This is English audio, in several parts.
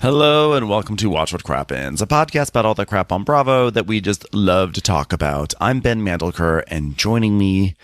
Hello and welcome to Watch What Crappens, a podcast about all the crap on Bravo that we just love to talk about. I'm Ben Mandelker, and joining me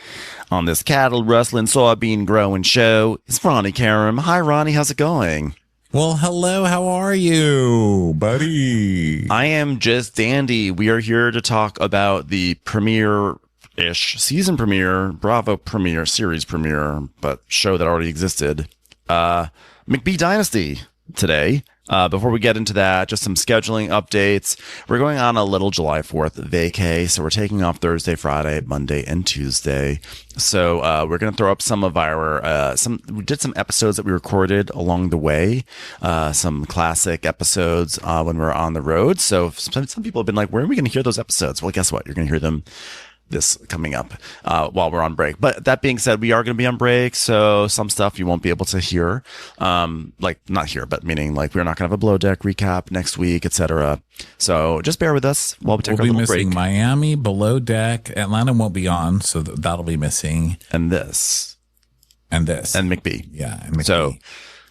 on this cattle rustling, soybean growing show is Ronnie Karam. Hi, Ronnie. How's it going? Well, hello. How are you, buddy? I am just dandy. We are here to talk about the premiere-ish season premiere, Bravo premiere, series premiere, but show that already existed. McBee Dynasty today. Before we get into that, just some scheduling updates. We're going on a little July 4th vacay, so we're taking off Thursday, Friday, Monday, and Tuesday. So we're going to throw up some of our we did some episodes that we recorded along the way, some classic episodes when we were on the road. So some people have been like, where are we going to hear those episodes? Well, guess what? You're going to hear them this coming up while we're on break. But that being said, we are going to be on break, so some stuff you won't be able to hear, like not hear, but meaning like we're not going to have a below deck recap next week, etc. So just bear with us while we take our little break. We'll be missing Miami, below deck. Atlanta won't be on, so that'll be missing. And this. And McBee. Yeah. And McBee. So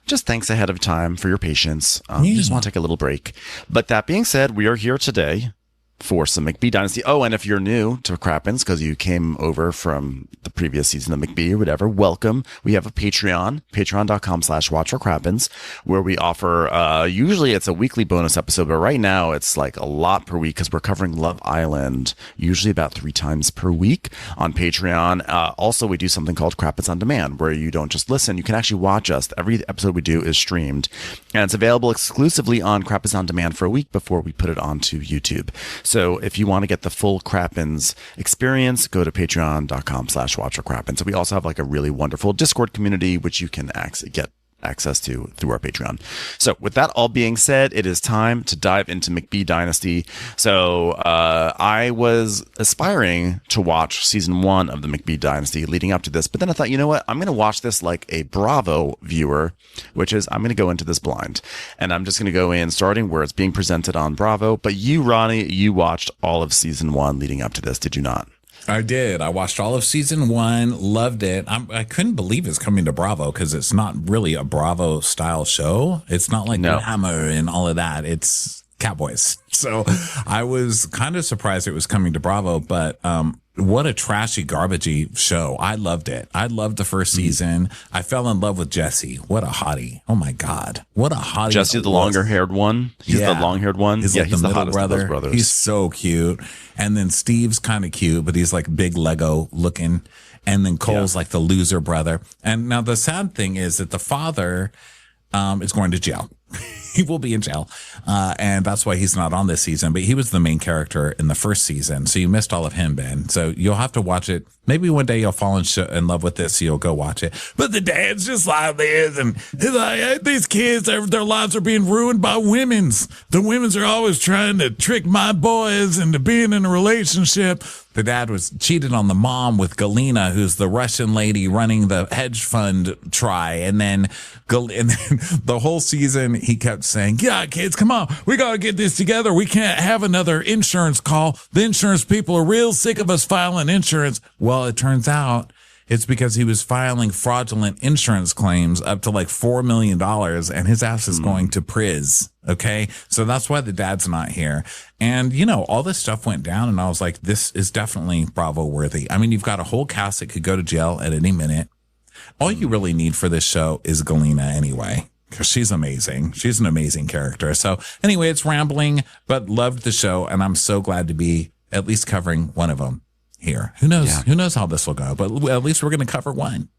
just thanks ahead of time for your patience. Just want to take a little break. But that being said, we are here today for some McBee Dynasty. Oh, and if you're new to Crappens because you came over from the previous season of McBee or whatever, welcome. We have a Patreon, patreon.com/watchforcrappens, where we offer, usually it's a weekly bonus episode, but right now it's like a lot per week because we're covering Love Island, usually about 3 times per week on Patreon. Also, we do something called Crappens on Demand, where you don't just listen, you can actually watch us. Every episode we do is streamed, and it's available exclusively on Crappens on Demand for a week before we put it onto YouTube. So if you want to get the full Crappens experience, go to patreon.com/watchforcrappens. So we also have like a really wonderful Discord community, which you can get access to through our Patreon. So with that all being said, it is time to dive into McBee Dynasty. So I was aspiring to watch season 1 of the McBee Dynasty leading up to this, but then I thought, you know what? I'm going to watch this like a Bravo viewer, which is I'm going to go into this blind, and I'm just going to go in starting where it's being presented on Bravo. But you, Ronnie, you watched all of season 1 leading up to this, did you not? I did. I watched all of season 1, loved it. I couldn't believe it's coming to Bravo because it's not really a Bravo style show. It's not like Hammer and all of that. It's Cowboys. So I was kind of surprised it was coming to Bravo, but what a trashy, garbagey show. I loved it. I loved the first season. I fell in love with Jesse. What a hottie. Oh my God. What a hottie. Jesse, the longer haired one. He's the long haired one. He's he's the hottest of those brothers. He's so cute. And then Steve's kind of cute, but he's like big Lego looking. And then Cole's like the loser brother. And now the sad thing is that the father is going to jail. He will be in jail. And that's why he's not on this season. But he was the main character in the first season. So you missed all of him, Ben. So you'll have to watch it. Maybe one day you'll fall in love with this. So you'll go watch it. But the dad's just like this. And he's like, hey, these kids, their lives are being ruined by women's. The women's are always trying to trick my boys into being in a relationship. The dad was cheated on the mom with Galina, who's the Russian lady running the hedge fund and then the whole season he kept saying, yeah, kids, come on. We got to get this together. We can't have another insurance call. The insurance people are real sick of us filing insurance. Well, it turns out it's because he was filing fraudulent insurance claims up to like $4 million, and his ass is going to priz. Okay. So that's why the dad's not here. And, you know, all this stuff went down, and I was like, this is definitely Bravo worthy. I mean, you've got a whole cast that could go to jail at any minute. All you really need for this show is Galina anyway, because she's amazing. She's an amazing character. So anyway, it's rambling, but loved the show, and I'm so glad to be at least covering one of them here. Who knows? Yeah. Who knows how this will go? But at least we're going to cover one.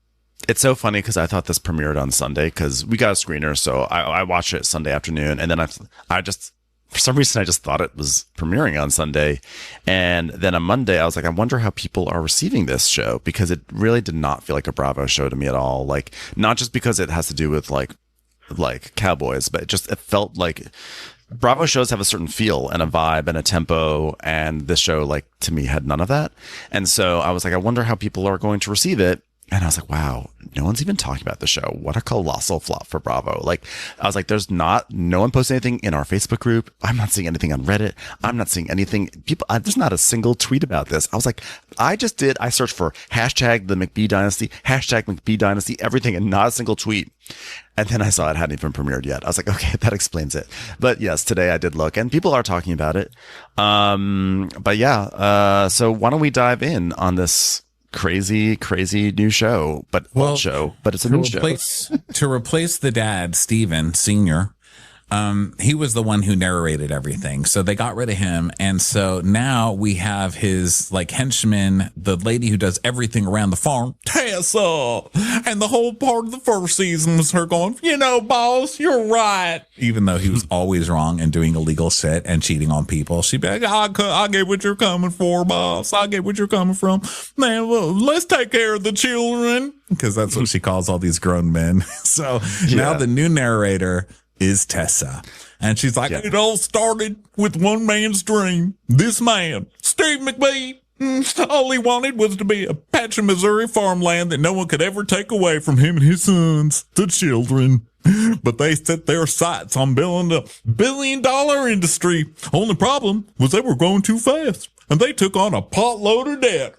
It's so funny because I thought this premiered on Sunday because we got a screener, so I watched it Sunday afternoon, and then I just for some reason I just thought it was premiering on Sunday, and then on Monday I was like, I wonder how people are receiving this show, because it really did not feel like a Bravo show to me at all. Like, not just because it has to do with like Cowboys, but it felt like Bravo shows have a certain feel and a vibe and a tempo, and this show, like, to me, had none of that. And so I was like, I wonder how people are going to receive it. And I was like, wow, no one's even talking about the show. What a colossal flop for Bravo. Like, I was like, no one posted anything in our Facebook group. I'm not seeing anything on Reddit. I'm not seeing anything. There's not a single tweet about this. I was like, I searched for hashtag the McBee Dynasty, hashtag McBee Dynasty, everything, and not a single tweet. And then I saw it hadn't even premiered yet. I was like, okay, that explains it. But yes, today I did look, and people are talking about it. But yeah, so why don't we dive in on this crazy new show, but it's a new show. To replace the dad, Steven Sr., he was the one who narrated everything. So they got rid of him. And so now we have his like henchman, the lady who does everything around the farm, Tessa. And the whole part of the first season was her going, boss, you're right. Even though he was always wrong and doing illegal shit and cheating on people. She'd be like, I get what you're coming for, boss. I get what you're coming from. Man, well, let's take care of the children. Because that's what she calls all these grown men. So now the new narrator is Tessa. And she's like, It all started with one man's dream. This man, Steve McBee, all he wanted was to be a patch of Missouri farmland that no one could ever take away from him and his sons, the children. But they set their sights on building a billion-dollar industry. Only problem was they were growing too fast. And they took on a potload of debt.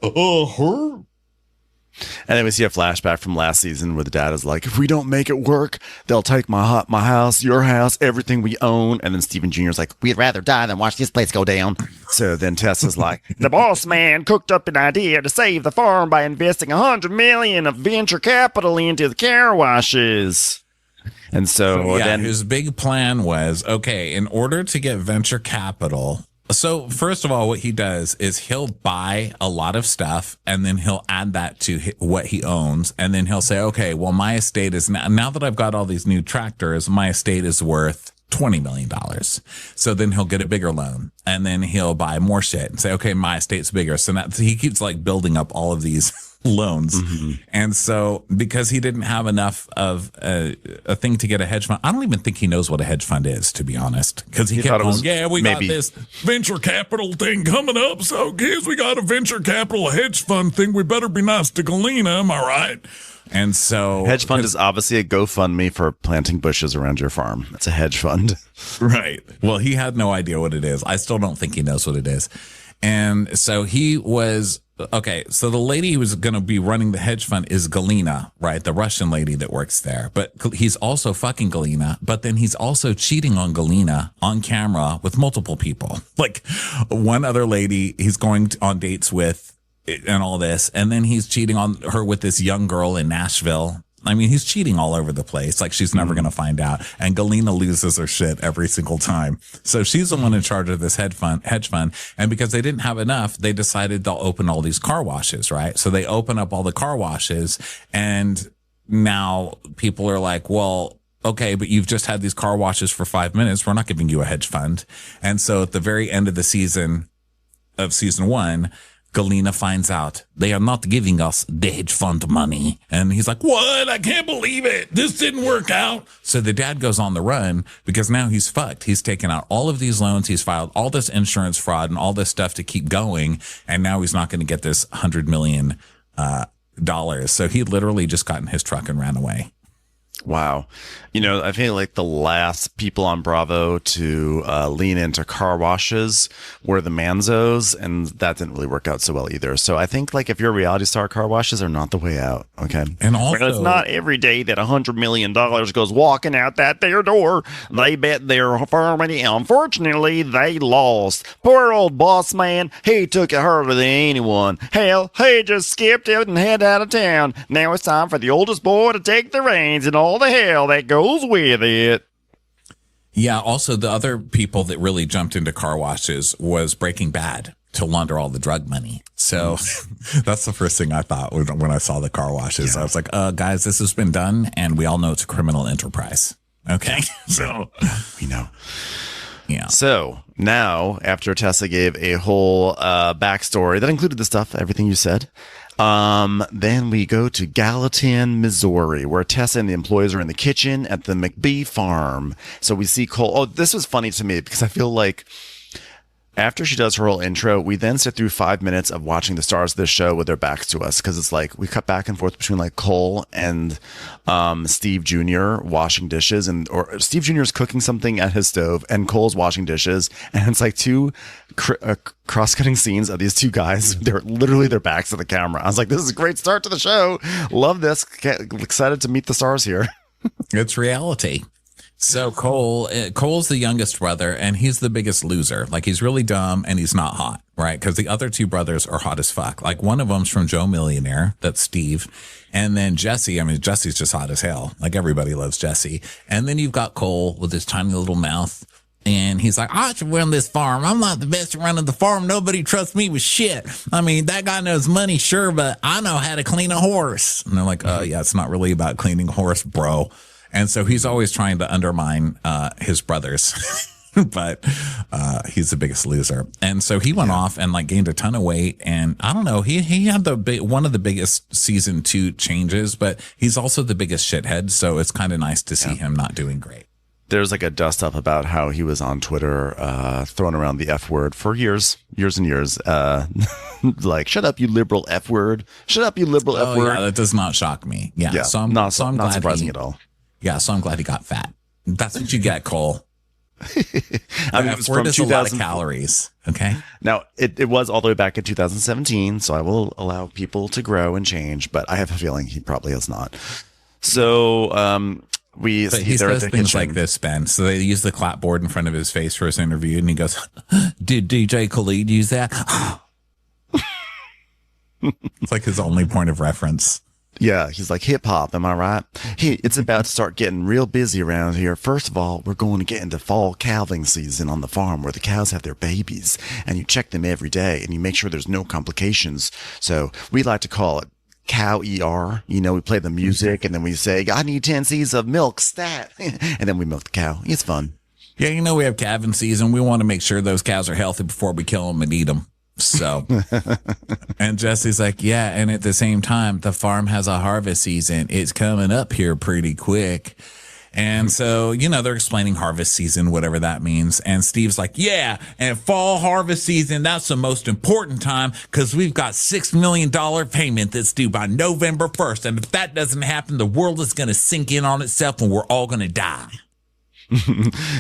And then we see a flashback from last season where the dad is like, if we don't make it work, they'll take my house, your house, everything we own. And then Stephen Jr. is like, we'd rather die than watch this place go down. So then Tessa's like, the boss man cooked up an idea to save the farm by investing $100 million of venture capital into the car washes. And so then his big plan was, okay, in order to get venture capital. So first of all, what he does is he'll buy a lot of stuff and then he'll add that to what he owns. And then he'll say, okay, well, my estate is now that I've got all these new tractors, my estate is worth $20 million. So then he'll get a bigger loan and then he'll buy more shit and say, okay, my estate's bigger. So he keeps like building up all of these loans. Mm-hmm. And so because he didn't have enough of a thing to get a hedge fund, I don't even think he knows what a hedge fund is, to be honest. Because he kept going, we got this venture capital thing coming up. So kids, we got a venture capital hedge fund thing. We better be nice to Galina. Am I right? And so hedge fund is obviously a GoFundMe for planting bushes around your farm. It's a hedge fund. Right. Well, he had no idea what it is. I still don't think he knows what it is. And so he was, okay, so the lady who was going to be running the hedge fund is Galina, right? The Russian lady that works there. But he's also fucking Galina, but then he's also cheating on Galina on camera with multiple people. Like one other lady he's going on dates with and all this. And then he's cheating on her with this young girl in Nashville. I mean, he's cheating all over the place. Like she's never going to find out. And Galina loses her shit every single time. So she's the one in charge of this hedge fund. And because they didn't have enough, they decided they'll open all these car washes, right? So they open up all the car washes. And now people are like, well, okay, but you've just had these car washes for 5 minutes. We're not giving you a hedge fund. And so at the very end of season 1, Galina finds out they are not giving us the hedge fund money. And he's like, what? I can't believe it. This didn't work out. So the dad goes on the run because now he's fucked. He's taken out all of these loans. He's filed all this insurance fraud and all this stuff to keep going. And now he's not going to get this $100 million. So he literally just got in his truck and ran away. Wow. I feel like the last people on Bravo to lean into car washes were the Manzos, and that didn't really work out so well either. So I think like if you're a reality star, car washes are not the way out. Okay. And also, it's not every day that $100 million goes walking out their door. They bet their farm, and unfortunately they lost. Poor old boss man, he took it harder than anyone. Hell, he just skipped it and headed out of town. Now it's time for the oldest boy to take the reins and all the hell that goes with it. Yeah, also the other people that really jumped into car washes was Breaking Bad to launder all the drug money. So that's the first thing I thought when I saw the car washes. Yeah. I was like, guys, this has been done, and we all know it's a criminal enterprise. Okay? So we know. Yeah. So now, after Tessa gave a whole backstory that included the stuff, everything you said, then we go to Gallatin, Missouri, where Tessa and the employees are in the kitchen at the McBee farm. So we see Cole. Oh, this was funny to me because I feel like After she does her whole intro, we then sit through 5 minutes of watching the stars of this show with their backs to us, because it's like we cut back and forth between like Cole and Steve Jr. washing dishes, or Steve Jr. is cooking something at his stove and Cole's washing dishes, and it's like two cross-cutting scenes of these two guys. They're literally their backs to the camera. I was like, this is a great start to the show. Love this. Excited to meet the stars here. It's reality. So Cole's the youngest brother, and he's the biggest loser. Like, he's really dumb and he's not hot, right? Because the other two brothers are hot as fuck. Like, one of them's from Joe Millionaire, that's Steve. And then Jesse, I mean, Jesse's just hot as hell. Like, everybody loves Jesse. And then you've got Cole with his tiny little mouth. And he's like, I should run this farm. I'm not the best at running the farm. Nobody trusts me with shit. I mean, that guy knows money, sure, but I know how to clean a horse. And they're like, oh, yeah, it's not really about cleaning a horse, bro. And so he's always trying to undermine his brothers, but he's the biggest loser. And so he went off and like gained a ton of weight. And I don't know, he had one of the biggest season 2 changes, but he's also the biggest shithead. So it's kind of nice to see him not doing great. There's like a dust up about how he was on Twitter throwing around the F word for years and years. Like, shut up, you liberal F word. Shut up, you liberal F word. Yeah, that does not shock me. Yeah. So I'm not glad surprising at all. Yeah, so I'm glad he got fat. That's what you get, Cole. I mean, it was from a lot of calories. Okay. Now, it was all the way back in 2017, so I will allow people to grow and change, but I have a feeling he probably is not. So, he says things like this, Ben. So they use the clapboard in front of his face for his interview, and he goes, "Did DJ Khaled use that?" It's like his only point of reference. Yeah, he's like, hip hop, am I right? Hey, it's about to start getting real busy around here. First of all, we're going to get into fall calving season on the farm where the cows have their babies, and you check them every day and you make sure there's no complications. So we like to call it cow ER. You know, we play the music and then we say, I need 10 C's of milk, stat. And then we milk the cow. It's fun. Yeah, you know, we have calving season. We want to make sure those cows are healthy before we kill them and eat them. So, and Jesse's like, yeah. And at the same time, the farm has a harvest season. It's coming up here pretty quick. And so, you know, they're explaining harvest season, whatever that means. And Steve's like, yeah, and fall harvest season, that's the most important time because we've got $6 million payment that's due by November 1st. And if that doesn't happen, the world is going to sink in on itself and we're all going to die.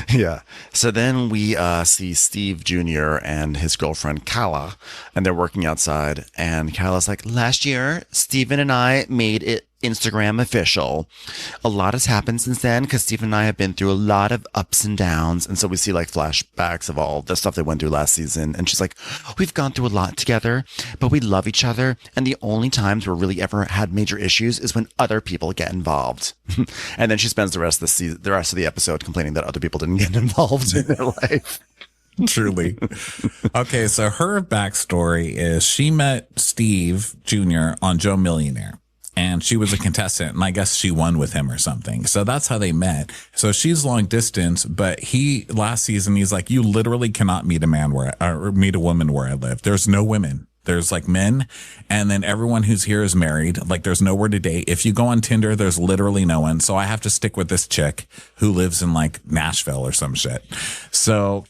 Yeah. So then we see Steve Jr. and his girlfriend Kella, and they're working outside. And Kella's like, last year, Steven and I made it Instagram official. A lot has happened since then because Steve and I have been through a lot of ups and downs. And so we see like flashbacks of all the stuff they went through last season. And she's like, we've gone through a lot together, but we love each other. And the only times we're really ever had major issues is when other people get involved. And then she spends the rest of the episode complaining that other people didn't get involved in their life. Truly. Okay, so her backstory is she met Steve Jr. on Joe Millionaire. And she was a contestant, and I guess she won with him or something. So that's how they met. So she's long distance, but last season, he's like, you literally cannot meet a woman where I live. There's no women. There's like men, and then everyone who's here is married. Like, there's nowhere to date. If you go on Tinder, there's literally no one. So I have to stick with this chick who lives in like Nashville or some shit. So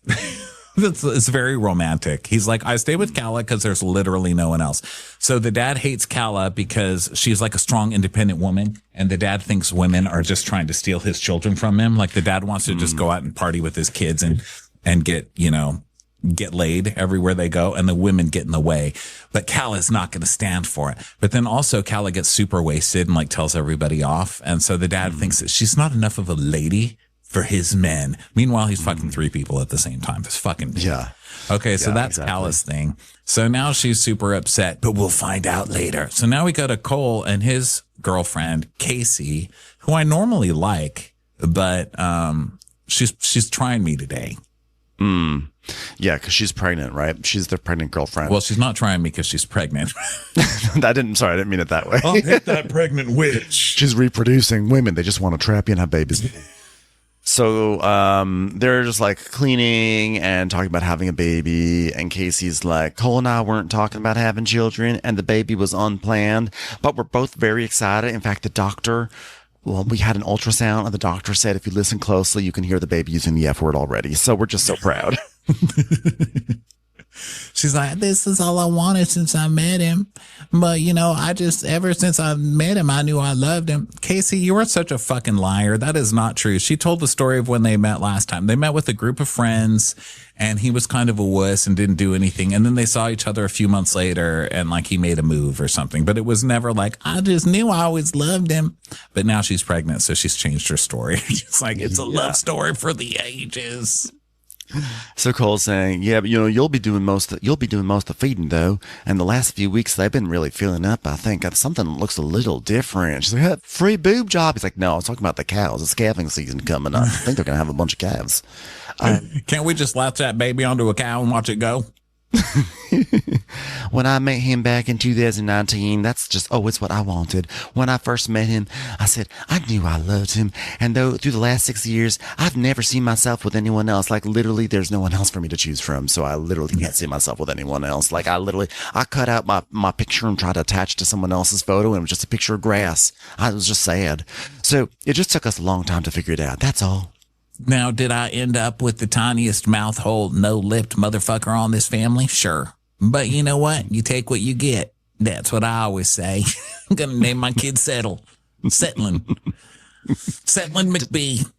it's very romantic. He's like, I stay with Kella because there's literally no one else. So the dad hates Kella because she's like a strong, independent woman. And the dad thinks women are just trying to steal his children from him. Like, the dad wants to just go out and party with his kids and get laid everywhere they go, and the women get in the way. But Kalla's not going to stand for it. But then also Kella gets super wasted and like tells everybody off. And so the dad thinks that she's not enough of a lady for his men. Meanwhile, he's fucking 3 people at the same time. It's fucking yeah. Okay, so that's exactly. Kalla's thing. So now she's super upset, but we'll find out later. So now we go to Cole and his girlfriend Casey, who I normally like, but she's trying me today. Yeah, because she's pregnant, right? She's the pregnant girlfriend. Well, she's not trying me because she's pregnant. I didn't mean it that way. I'll hit that pregnant witch. She's reproducing. Women, they just want to trap you and have babies. So they're just like cleaning and talking about having a baby. And Casey's like, Cole and I weren't talking about having children, and the baby was unplanned, but we're both very excited. In fact, we had an ultrasound, and the doctor said if you listen closely, you can hear the baby using the F word already. So we're just so proud. She's like, this is all I wanted since I met him. But, ever since I met him, I knew I loved him. Casey, you are such a fucking liar. That is not true. She told the story of when they met last time. They met with a group of friends and he was kind of a wuss and didn't do anything. And then they saw each other a few months later and like he made a move or something. But it was never like, I just knew I always loved him. But now she's pregnant, so she's changed her story. She's like, it's a love story for the ages. So Cole's saying, yeah, but you'll be doing most of the feeding though, and the last few weeks they've been really filling up. I think something looks a little different. She's like, free boob job. He's like, no, I was talking about the cows. It's calving season coming up. I think they're gonna have a bunch of calves. Can't we just latch that baby onto a cow and watch it go? When I met him back in 2019, it's what I wanted. When I first met him, I said, I knew I loved him. And though through the last 6 years, I've never seen myself with anyone else. Like literally, there's no one else for me to choose from. So I literally can't see myself with anyone else. Like I cut out my picture and tried to attach to someone else's photo. And it was just a picture of grass. I was just sad. So it just took us a long time to figure it out. That's all. Now, did I end up with the tiniest mouth hole, no-lipped motherfucker on this family? Sure. But you know what? You take what you get. That's what I always say. I'm going to name my kid Settling. Settling McBee.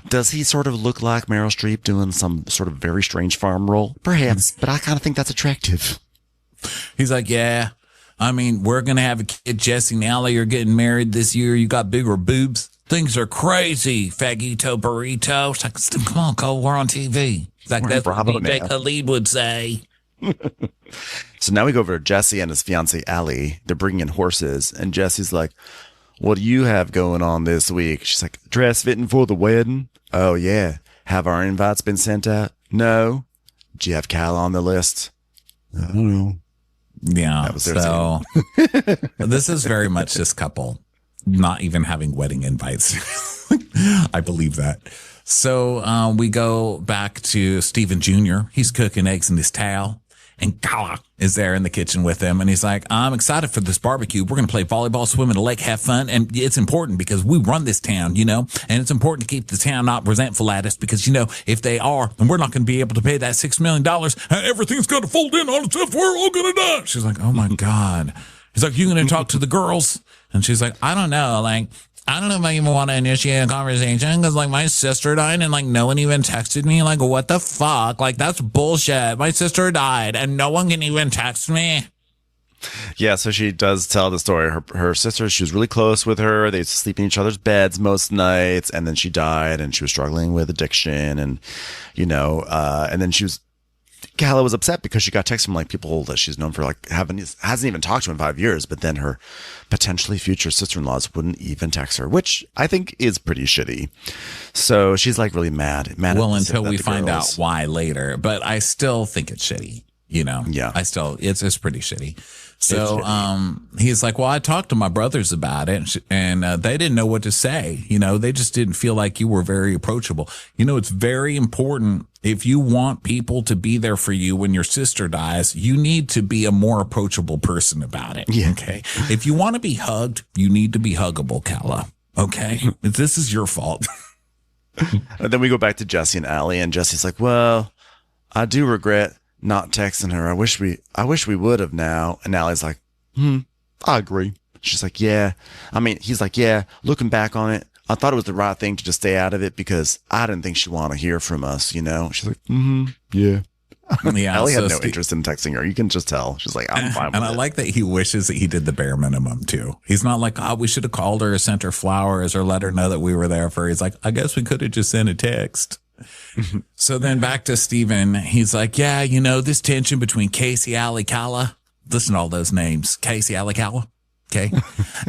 Does he sort of look like Meryl Streep doing some sort of very strange farm role? Perhaps, but I kind of think that's attractive. He's like, yeah. I mean, we're going to have a kid. Jesse and Allie are getting married this year. You got bigger boobs. Things are crazy, Fagito Burrito. It's like, come on, Cole, we're on TV. It's like that's what DJ Khalid would say. So now we go over to Jesse and his fiancée, Allie. They're bringing in horses, and Jesse's like, what do you have going on this week? She's like, dress fitting for the wedding? Oh, yeah. Have our invites been sent out? No. Do you have Cal on the list? I don't know. Yeah, so this is very much this couple not even having wedding invites. I believe that. So we go back to Stephen Jr. He's cooking eggs in his towel. And Kella is there in the kitchen with him. And he's like, I'm excited for this barbecue. We're going to play volleyball, swim in a lake, have fun. And it's important because we run this town, and it's important to keep the town not resentful at us because, if they are, then we're not going to be able to pay that $6 million. Everything's going to fold in on itself. We're all going to die. She's like, oh my God. He's like, you going to talk to the girls? And she's like, I don't know. I don't know if I even want to initiate a conversation because, my sister died and, no one even texted me. What the fuck? That's bullshit. My sister died and no one can even text me. Yeah, so she does tell the story. Her sister, she was really close with her. They used to sleep in each other's beds most nights. And then she died and she was struggling with addiction. And, and then Kella was upset because she got texts from people that she's known for hasn't even talked to in 5 years, but then her potentially future sister-in-laws wouldn't even text her, which I think is pretty shitty. So she's really mad. Well, until we find out why later, but I still think it's shitty. Yeah, it's pretty shitty. So, he's like, well, I talked to my brothers about it and they didn't know what to say. They just didn't feel like you were very approachable. It's very important. If you want people to be there for you when your sister dies, you need to be a more approachable person about it. Yeah. Okay. If you want to be hugged, you need to be huggable, Kella. Okay. This is your fault. And then we go back to Jesse and Allie, and Jesse's like, well, I do regret not texting her. I wish we would have now. And Allie's like, I agree. She's like, yeah. He's like, yeah, looking back on it, I thought it was the right thing to just stay out of it because I didn't think she'd want to hear from us, She's like, yeah. Yeah, Allie had no interest in texting her. You can just tell. She's like, I'm fine with it. And I like that he wishes that he did the bare minimum too. He's not like, we should have called her or sent her flowers or let her know that we were there for her. He's like, I guess we could have just sent a text. So then back to Steven. He's like, yeah, this tension between Casey, Allie, Kella. Listen to all those names. Casey, Allie, Kella. Okay.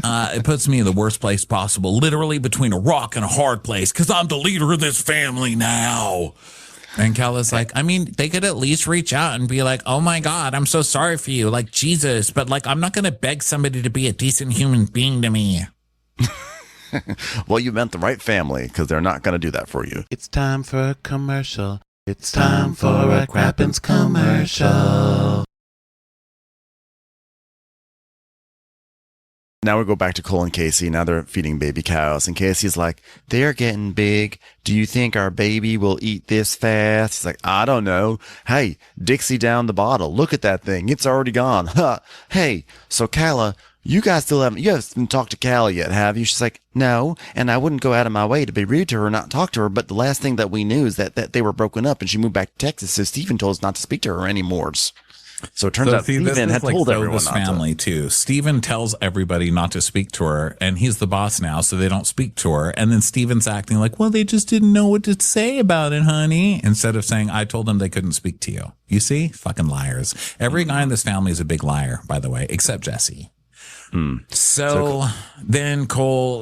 It puts me in the worst place possible, literally between a rock and a hard place because I'm the leader of this family now. And Kella's like, they could at least reach out and be like, oh my God, I'm so sorry for you. Jesus, but I'm not going to beg somebody to be a decent human being to me. Well, you meant the right family because they're not going to do that for you. It's time for a commercial. It's time for a Crappens commercial. Now we go back to Cole and Casey. Now they're feeding baby cows. And Casey's like, they're getting big. Do you think our baby will eat this fast? He's like, I don't know. Hey, Dixie down the bottle. Look at that thing. It's already gone. Huh. Hey, so Kella, you haven't talked to Kella yet, have you? She's like, no. And I wouldn't go out of my way to be rude to her or not talk to her. But the last thing that we knew is that they were broken up and she moved back to Texas. So Stephen told us not to speak to her anymore. So it turns out Stephen had told everyone not family to. Too. Stephen tells everybody not to speak to her, and he's the boss now, so they don't speak to her. And then Stephen's acting like, well, they just didn't know what to say about it, honey. Instead of saying, I told them they couldn't speak to you. You see? Fucking liars. Every guy in this family is a big liar, by the way, except Jesse. So then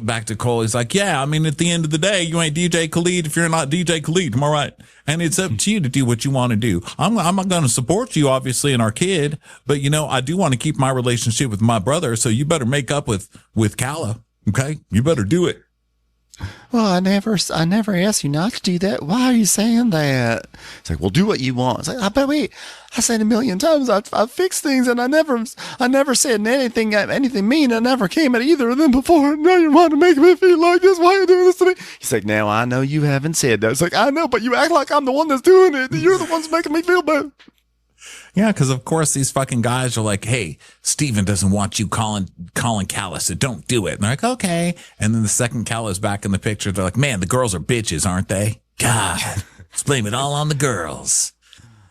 back to Cole, he's like, yeah, I mean, at the end of the day, you ain't DJ Khalid if you're not DJ Khalid. Am I right? And it's up to you to do what you want to do. I'm not going to support you, obviously, and our kid, but I do want to keep my relationship with my brother. So you better make up with Kalla. Okay. You better do it. Well, I never asked you not to do that. Why are you saying that? It's like, well, do what you want. It's like, but wait, I said a million times I've fixed things, and I never said anything mean. I never came at either of them before. Now you want to make me feel like this. Why are you doing this to me? He's like, now I know you haven't said that. It's like, I know, but you act like I'm the one that's doing it. You're the one's making me feel bad. Yeah, because of course these fucking guys are like, hey, Steven doesn't want you calling Kalla, so don't do it. And they're like, okay. And then the second Kalla's back in the picture, they're like, man, the girls are bitches, aren't they? God, let's blame it all on the girls.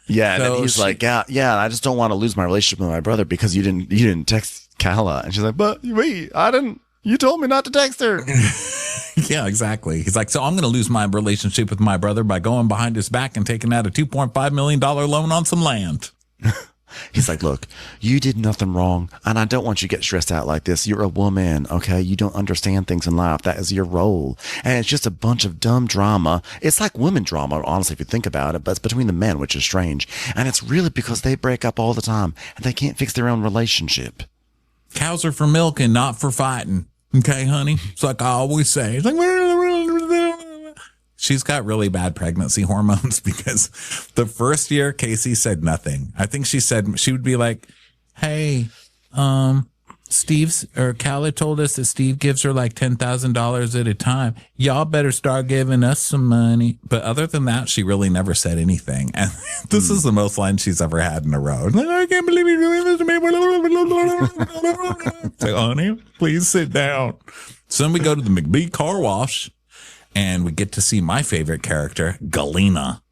Yeah, and then he's like, yeah, I just don't want to lose my relationship with my brother because you didn't text Kalla. And she's like, but wait, I didn't. You told me not to text her. Yeah, exactly. He's like, so I'm going to lose my relationship with my brother by going behind his back and taking out a $2.5 million loan on some land. He's like, look, you did nothing wrong, and I don't want you to get stressed out like this. You're a woman, okay? You don't understand things in life. That is your role. And it's just a bunch of dumb drama. It's like women drama, honestly, if you think about it, but it's between the men, which is strange. And it's really because they break up all the time, and they can't fix their own relationship. Cows are for milking, not for fighting. Okay, honey? It's like I always say. It's like, she's got really bad pregnancy hormones because the first year Casey said nothing. I think she would be like, hey, Kalla told us that Steve gives her like $10,000 at a time. Y'all better start giving us some money. But other than that, she really never said anything. And this is the most lines she's ever had in a row. Like, I can't believe you're doing this to me. Say, honey, please sit down. So then we go to the McBee car wash. And we get to see my favorite character, Galina.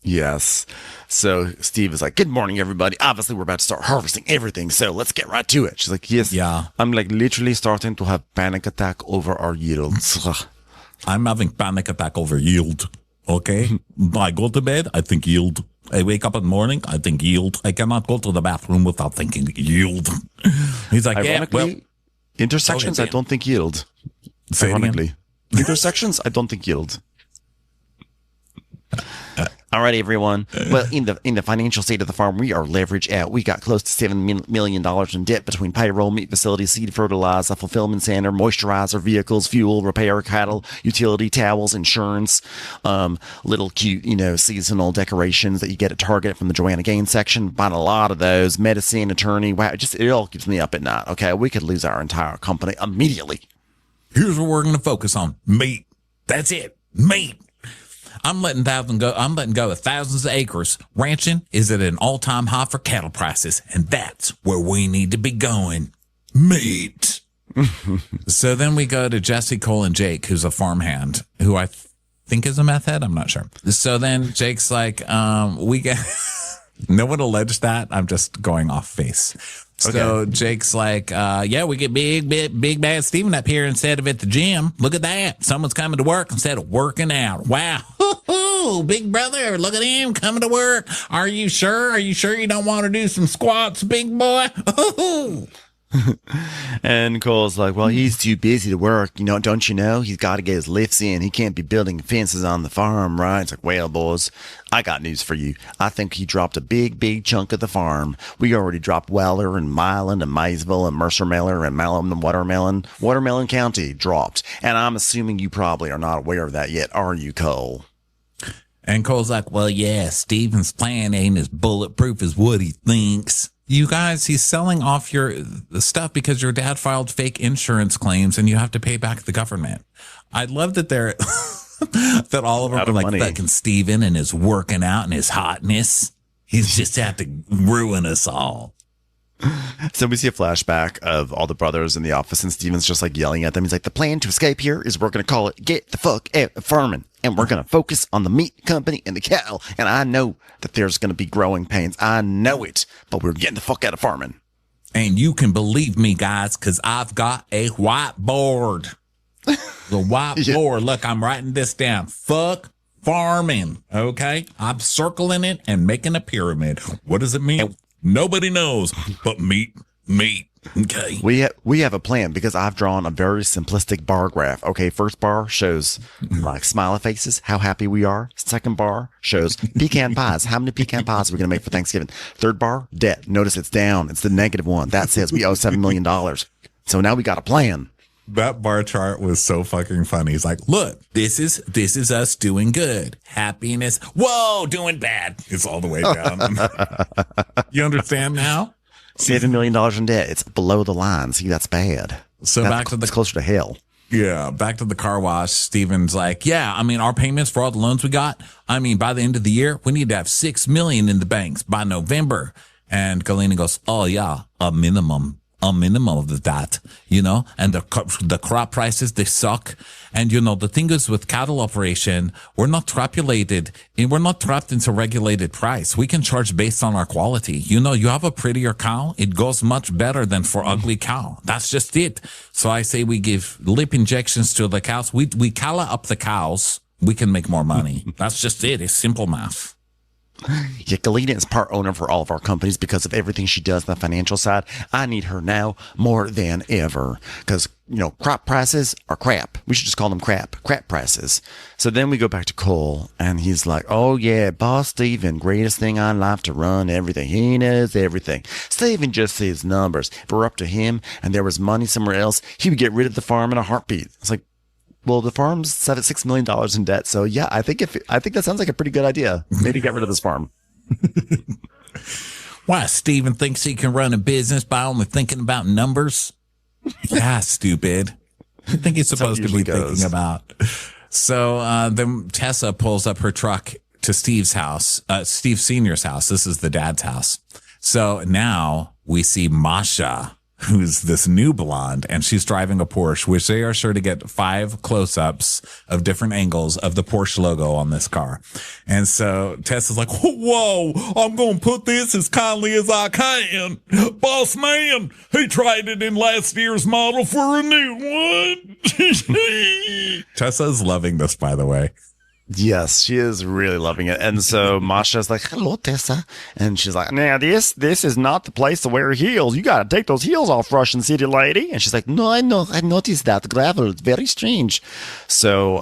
Yes. So Steve is like, good morning, everybody. Obviously, we're about to start harvesting everything, so let's get right to it. She's like, yes. Yeah. I'm like literally starting to have panic attack over our yields. I'm having panic attack over yield. Okay? I go to bed, I think yield. I wake up in the morning, I think yield. I cannot go to the bathroom without thinking yield. He's like, intersections, I don't think yield. Ironically. Intersections, I don't think yield. All right, everyone. Well, in the financial state of the farm, we are leveraged out. We got close to $7 million in debt between payroll, meat facility, seed fertilizer, fulfillment center, moisturizer, vehicles, fuel, repair, cattle, utility, towels, insurance, little cute, seasonal decorations that you get at Target from the Joanna Gaines section. Bought a lot of those. Medicine, attorney. Wow, it all keeps me up at night. Okay, we could lose our entire company immediately. Here's what we're going to focus on. Meat. That's it. Meat. I'm letting go of thousands of acres. Ranching is at an all-time high for cattle prices, and that's where we need to be going. Meat. So then we go to Jesse, Cole, and Jake, who's a farmhand, who I think is a meth head. I'm not sure. So then Jake's like, we get... No one alleged that. I'm just going off face. So okay. Jake's like, we get big bad Steven up here instead of at the gym. Look at that. Someone's coming to work instead of working out. Wow. Big brother, look at him coming to work. Are you sure? Are you sure you don't want to do some squats, big boy? And Cole's like, well, he's too busy to work. Don't you know? He's got to get his lifts in. He can't be building fences on the farm, right? It's like, well, boys, I got news for you. I think he dropped a big chunk of the farm. We already dropped Weller and Milan and Maysville and Mercer Miller and Malum and Watermelon. Watermelon County dropped. And I'm assuming you probably are not aware of that yet, are you, Cole? And Cole's like, well, yeah, Steven's plan ain't as bulletproof as what he thinks. you guys, he's selling off the stuff because your dad filed fake insurance claims and you have to pay back the government. I love that they're that all of them are like money. fucking Steven and his working out and his hotness. He's just out to ruin us all. So we see a flashback of all the brothers in the office, and Steven's just like yelling at them. He's like, the plan to escape here is we're going to call it Get the Fuck Out of Farming, and we're going to focus on the meat company and the cattle. And I know that there's going to be growing pains. I know it, but we're getting the fuck out of farming. And you can believe me, guys, because I've got a whiteboard. The whiteboard. Look, I'm writing this down. Fuck farming. Okay? I'm circling it and making a pyramid. What does it mean? Nobody knows, but meat. Okay. We have a plan because I've drawn a very simplistic bar graph. Okay, first bar shows like smiley faces, how happy we are. Second bar shows pecan pies. How many pecan pies are we going to make for Thanksgiving? Third bar, debt. Notice it's down. It's the negative one. That says we owe $7 million. So now we got a plan. That bar chart was so fucking funny. He's like, look, this is us doing good. Happiness. Whoa, doing bad. It's all the way down. You understand now? $7 million in debt. It's below the line. See, that's bad. So that's closer to hell. Yeah, back to the car wash. Steven's like, yeah, I mean, our payments for all the loans we got, I mean, by the end of the year, we need to have $6 million in the banks by November. And Galina goes, oh yeah, a minimum of that, you know, and the crop prices, they suck. And, you know, the thing is with cattle operation, we're not trapped into regulated price. We can charge based on our quality. You know, you have a prettier cow, it goes much better than for ugly cow. That's just it. So I say we give lip injections to the cows. We calla up the cows. We can make more money. That's just it. It's simple math. Yeah, Galina is part owner for all of our companies because of everything she does on the financial side. I need her now more than ever because, you know, crop prices are crap. We should just call them crap prices. So then we go back to Cole and he's like, oh yeah, boss Steven, greatest thing on life to run everything. He knows everything. Steven just sees numbers. If we're up to him and there was money somewhere else, he would get rid of the farm in a heartbeat. It's like, well, the farm's set at $6 million in debt. So yeah, I think that sounds like a pretty good idea. Maybe get rid of this farm. Why, Steven thinks he can run a business by only thinking about numbers? Yeah, stupid. I think he's supposed to be thinking about. So then Tessa pulls up her truck to Steve's house, Steve Sr.'s house. This is the dad's house. So now we see Masha, who's this new blonde, and she's driving a Porsche, which they are sure to get 5 close-ups of different angles of the Porsche logo on this car. And so Tessa's like, whoa, I'm going to put this as kindly as I can. Boss man, he traded in last year's model for a new one. Tessa's loving this, by the way. Yes, she is really loving it. And so Masha's like, hello, Tessa. And she's like, now this is not the place to wear heels. You got to take those heels off, Russian City lady. And she's like, no, I know. I noticed that. Gravel. It's very strange. So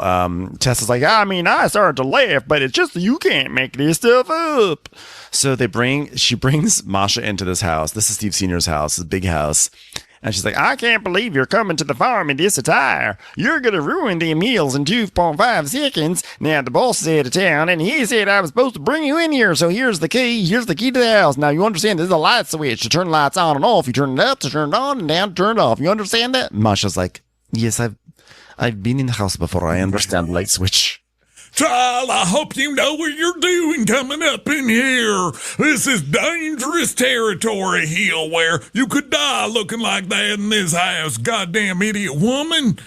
Tessa's like, I mean, I started to laugh, but it's just you can't make this stuff up. So she brings Masha into this house. This is Steve Sr.'s house, his big house. And she's like, I can't believe you're coming to the farm in this attire. You're going to ruin them meals in 2.5 seconds. Now, the boss is out of town, and he said I was supposed to bring you in here. So here's the key. Here's the key to the house. Now, you understand there's a light switch to turn the lights on and off. You turn it up to turn it on and down to turn it off. You understand that? Masha's like, yes, I've been in the house before. I understand the light switch. Child, I hope you know what you're doing coming up in here. This is dangerous territory here where you could die looking like that in this house, goddamn idiot woman.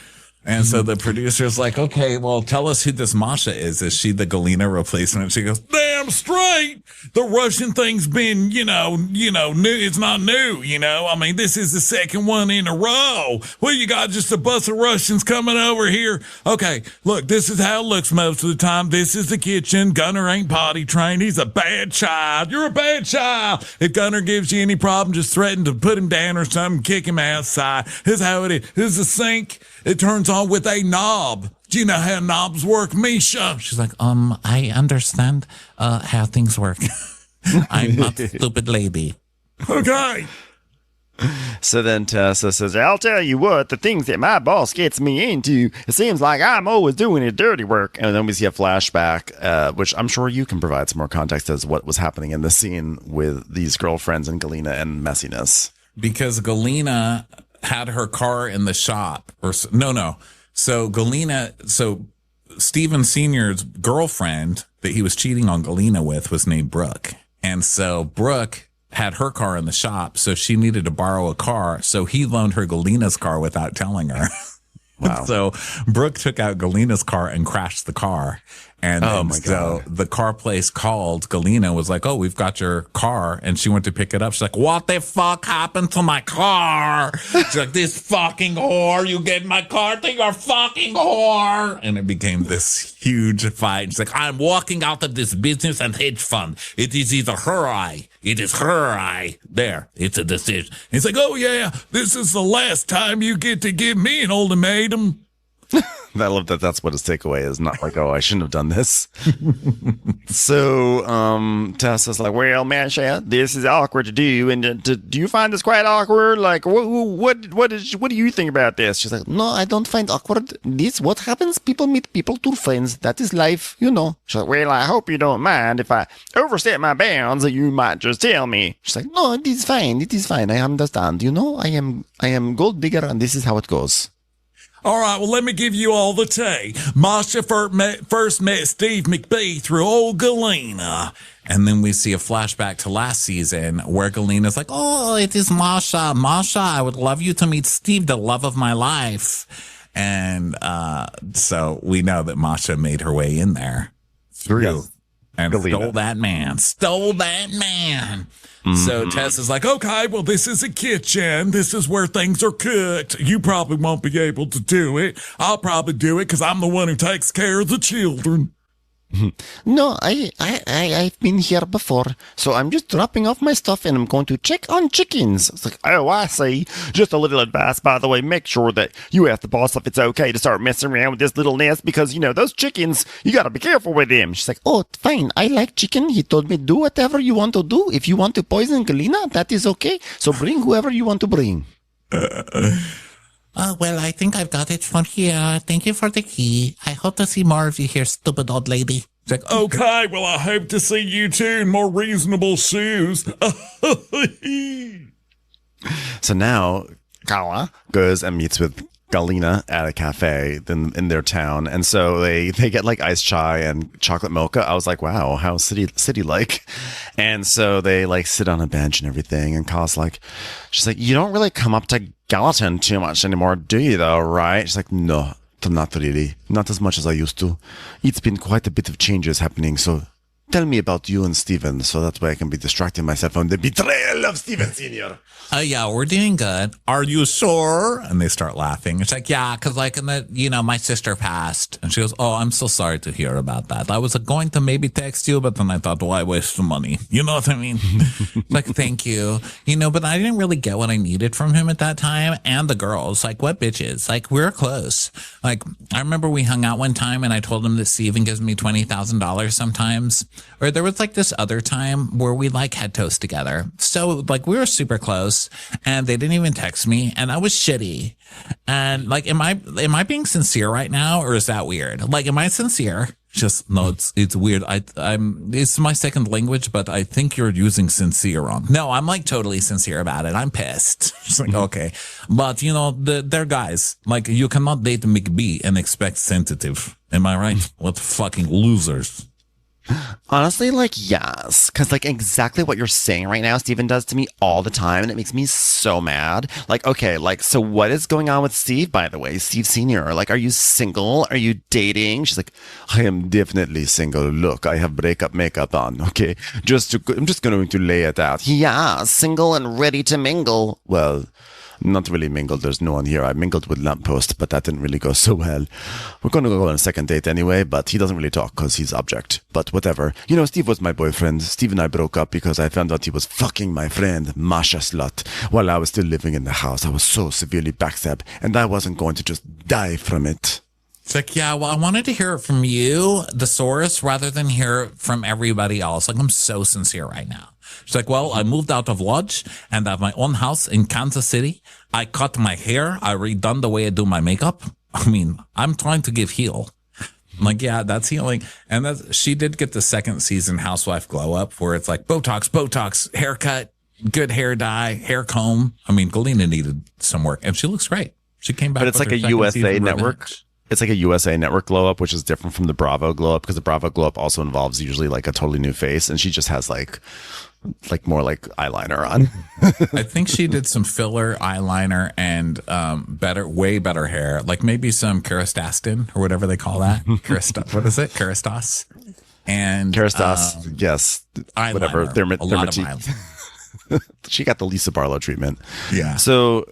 And so the producer's like, okay, well, tell us who this Masha is. Is she the Galina replacement? She goes, damn straight. The Russian thing's been, new. It's not new, I mean, this is the second one in a row. Well, you got just a bus of Russians coming over here. Okay, look, this is how it looks most of the time. This is the kitchen. Gunner ain't potty trained. He's a bad child. You're a bad child. If Gunner gives you any problem, just threaten to put him down or something, kick him outside. Here's how it is. Here's the sink. It turns on with a knob. Do you know how knobs work, Misha? She's like, I understand how things work. I'm not a stupid lady. Okay. So then Tessa says, I'll tell you what, the things that my boss gets me into, it seems like I'm always doing his dirty work. And then we see a flashback, which I'm sure you can provide some more context as what was happening in the scene with these girlfriends and Galina and messiness. Because Galina had her car in the shop. So Steven Sr.'s girlfriend that he was cheating on Galina with was named Brooke. And so Brooke had her car in the shop, so she needed to borrow a car. So he loaned her Galina's car without telling her. Wow. So Brooke took out Galina's car and crashed the car. And so the car place called Galina, was like, oh, we've got your car. And she went to pick it up. She's like, what the fuck happened to my car? She's like, this fucking whore, you get my car to your fucking whore. And it became this huge fight. She's like, I'm walking out of this business and hedge fund. It is either her eye. It is her eye. There, it's a decision. He's like, oh yeah, this is the last time you get to give me an ultimatum. I love that that's what his takeaway is. Not like, oh, I shouldn't have done this. So Tessa's like, well, Masha, this is awkward to do. And do you find this quite awkward? Like, what do you think about this? She's like, no, I don't find awkward. This, what happens? People meet people, two friends. That is life, you know. She's like, well, I hope you don't mind if I overstep my bounds. You might just tell me. She's like, no, it is fine. It is fine. I understand. You know, I am gold digger and this is how it goes. All right, well, let me give you all the tea. Masha first met Steve McBee through old Galina. And then we see a flashback to last season where Galina's like, oh, it is Masha. Masha, I would love you to meet Steve, the love of my life. And so we know that Masha made her way in there. Yes. And Galina. Stole that man. So Tess is like, okay, well, this is a kitchen. This is where things are cooked. You probably won't be able to do it. I'll probably do it because I'm the one who takes care of the children. No, I've been here before, so I'm just dropping off my stuff and I'm going to check on chickens. It's like, oh, I see. Just a little advice, by the way, make sure that you ask the boss if it's okay to start messing around with this little nest because, you know, those chickens, you got to be careful with them. She's like, oh, fine, I like chicken. He told me do whatever you want to do. If you want to poison Galina, that is okay. So bring whoever you want to bring. Well, I think I've got it from here. Thank you for the key. I hope to see more of you here, stupid old lady. It's like, okay, well, I hope to see you too in more reasonable shoes. So now Kella goes and meets with Galina at a cafe in their town. And so they get like iced chai and chocolate mocha. I was like, wow, how city like. And so they like sit on a bench and everything. And Kella's like, she's like, you don't really come up to Gallatin too much anymore, do you though, right? She's like, no, not really. Not as much as I used to. It's been quite a bit of changes happening. So tell me about you and Steven so that way I can be distracting myself from the betrayal of Steven Sr. Yeah, we're doing good. Are you sure? And they start laughing. It's like, yeah, because like, my sister passed. And she goes, oh, I'm so sorry to hear about that. I was going to maybe text you, but then I thought, why waste the money? You know what I mean? Like, thank you. But I didn't really get what I needed from him at that time. And the girls, like, what bitches? Like, we're close. Like, I remember we hung out one time and I told him that Steven gives me $20,000 sometimes. Or there was like this other time where we like had toast together. So like we were super close and they didn't even text me and I was shitty. And like, am I being sincere right now or is that weird? Like, am I sincere? Just no, it's weird. It's my second language, but I think you're using sincere wrong. No, I'm like totally sincere about it. I'm pissed. Just like, okay. But they're guys. Like you cannot date McBee and expect sensitive. Am I right? What fucking losers. Honestly, like, yes. Because, like, exactly what you're saying right now, Steven does to me all the time, and it makes me so mad. Like, okay, like, so what is going on with Steve, by the way? Steve Sr., like, are you single? Are you dating? She's like, I am definitely single. Look, I have breakup makeup on, okay? I'm just going to lay it out. Yeah, single and ready to mingle. Well, not really mingled. There's no one here. I mingled with Lamppost, but that didn't really go so well. We're going to go on a second date anyway, but he doesn't really talk because he's object. But whatever. Steve was my boyfriend. Steve and I broke up because I found out he was fucking my friend, Masha slut, while I was still living in the house. I was so severely backstabbed, and I wasn't going to just die from it. It's like, yeah, well, I wanted to hear it from you, the source, rather than hear it from everybody else. Like, I'm so sincere right now. She's like, well, I moved out of Lodge and I have my own house in Kansas City. I cut my hair. I redone the way I do my makeup. I mean, I'm trying to give heal. I'm like, yeah, that's healing. And she did get the second season Housewife glow up where it's like Botox, haircut, good hair dye, hair comb. I mean, Galina needed some work and she looks great. She came back. But it's like a USA Network. Revenge. It's like a USA Network glow up, which is different from the Bravo glow up because the Bravo glow up also involves usually like a totally new face. And she just has like more like eyeliner on. I think she did some filler eyeliner and way better hair, like maybe some Kerastase or whatever they call that. What is it? Kerastase. And Kerastase, yes, eyeliner, whatever. a lot of eyeliner. She got the Lisa Barlow treatment. Yeah. So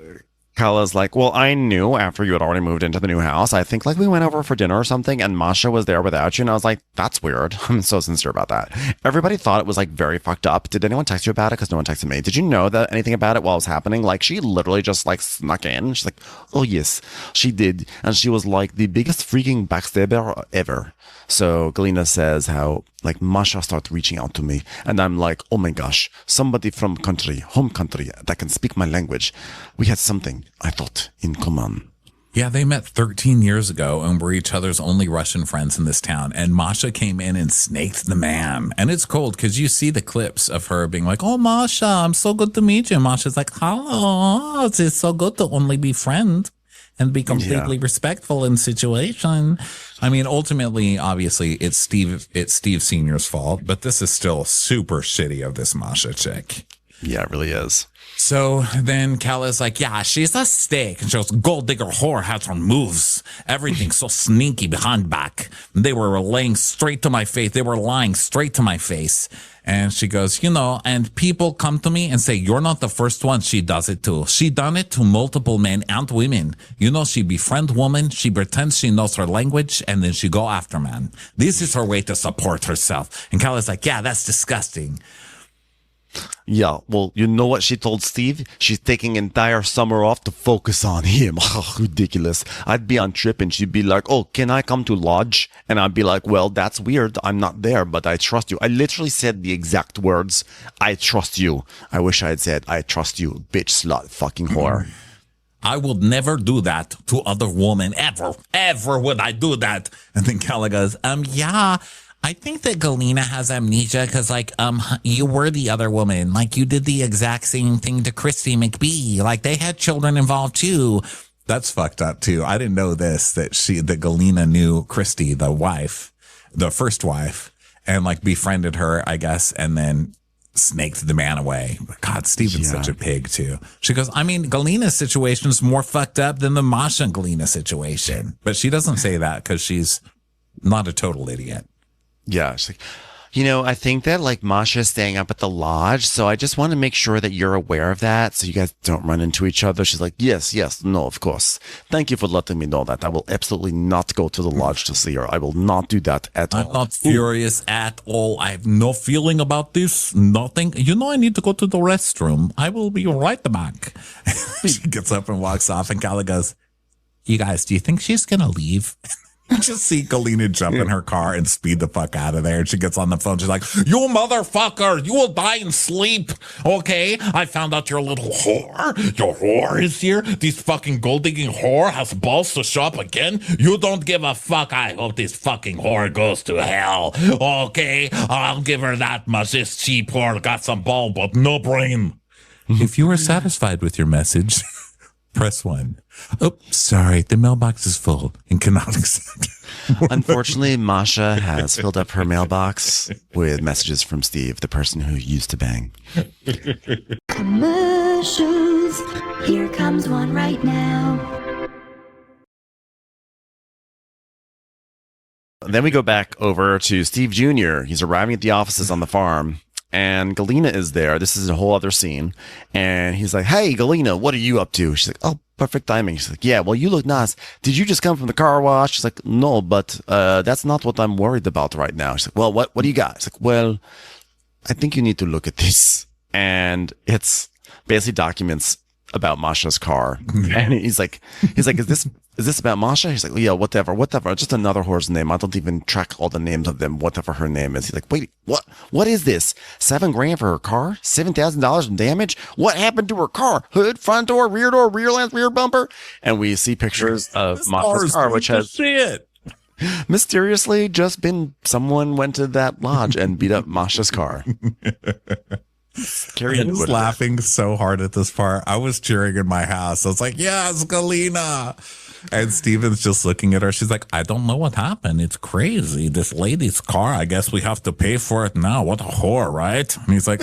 Kella's like, well, I knew after you had already moved into the new house. I think like we went over for dinner or something and Masha was there without you. And I was like, that's weird. I'm so sincere about that. Everybody thought it was like very fucked up. Did anyone text you about it? Because no one texted me. Did you know that anything about it while it was happening? Like she literally just like snuck in. She's like, oh yes, she did. And she was like the biggest freaking backstabber ever. So Galina says how like Masha started reaching out to me and I'm like, oh my gosh, somebody from home country that can speak my language. We had something, I thought, in common. Yeah, they met 13 years ago and were each other's only Russian friends in this town. And Masha came in and snaked the man. And it's cold because you see the clips of her being like, oh, Masha, I'm so good to meet you. And Masha's like, hello, it's so good to only be friends and be completely respectful in situation. I mean, ultimately, obviously, it's Steve Senior's fault, but this is still super shitty of this Masha chick. Yeah, it really is. So then Kella's like, yeah, she's a steak. And she goes, gold digger whore has her moves. Everything so sneaky behind back. They were laying straight to my face. They were lying straight to my face. And she goes, and people come to me and say, you're not the first one she does it to. She done it to multiple men and women. She befriend woman. She pretends she knows her language and then she go after man. This is her way to support herself. And Kella's like, yeah, that's disgusting. Yeah, well, you know what she told Steve? She's taking entire summer off to focus on him. Oh, ridiculous. I'd be on trip and she'd be like, oh, can I come to Lodge? And I'd be like, well, that's weird. I'm not there, but I trust you. I literally said the exact words, I trust you. I wish I had said, I trust you, bitch, slut, fucking whore. I would never do that to other women, ever. Ever would I do that. And then Kella goes, yeah. I think that Galina has amnesia because, you were the other woman. Like, you did the exact same thing to Christy McBee. Like, they had children involved, too. That's fucked up, too. I didn't know this, that Galina knew Christy, the first wife, and, befriended her, I guess, and then snaked the man away. God, Steven's such a pig, too. She goes, I mean, Galina's situation is more fucked up than the Masha and Galina situation. But she doesn't say that because she's not a total idiot. Yeah, she's like, I think that Masha's staying up at the lodge, so I just want to make sure that you're aware of that so you guys don't run into each other. She's like, yes, no, of course. Thank you for letting me know that. I will absolutely not go to the lodge to see her. I will not do that at all. I'm not furious at all. I have no feeling about this. Nothing. I need to go to the restroom. I will be right back. She gets up and walks off, and Kella goes, you guys, do you think she's going to leave? Just see Galina jump in her car and speed the fuck out of there. And she gets on the phone. She's like, you motherfucker, you will die in sleep. Okay? I found out you're a little whore. Your whore is here. This fucking gold digging whore has balls to show up again. You don't give a fuck. I hope this fucking whore goes to hell. Okay? I'll give her that much. This cheap whore got some ball, but no brain. If you are satisfied with your message, press 1. Oh, sorry. The mailbox is full and cannot accept. Unfortunately, Masha has filled up her mailbox with messages from Steve, the person who used to bang. Commercials. Here comes one right now. Then we go back over to Steve Jr. He's arriving at the offices on the farm. And Galina is there. This is a whole other scene. And he's like, hey, Galina, what are you up to? She's like, oh, perfect timing. She's like, yeah, well, you look nice. Did you just come from the car wash? She's like, no, but that's not what I'm worried about right now. She's like, well, what do you got? She's like, well, I think you need to look at this. And it's basically documents about Masha's car. And he's like, is this about Masha? He's like, yeah, whatever. Just another whore's name. I don't even track all the names of them, whatever her name is. He's like, wait, what is this? $7,000 for her car? $7,000 in damage? What happened to her car? Hood, front door, rear lamp, rear bumper? And we see pictures of Masha's car, which has mysteriously just been, someone went to that lodge and beat up Masha's car. I was laughing so hard at this part. I was cheering in my house. I was like, yes, Galina. And Steven's just looking at her. She's like, I don't know what happened. It's crazy. This lady's car, I guess we have to pay for it now. What a whore, right? And he's like,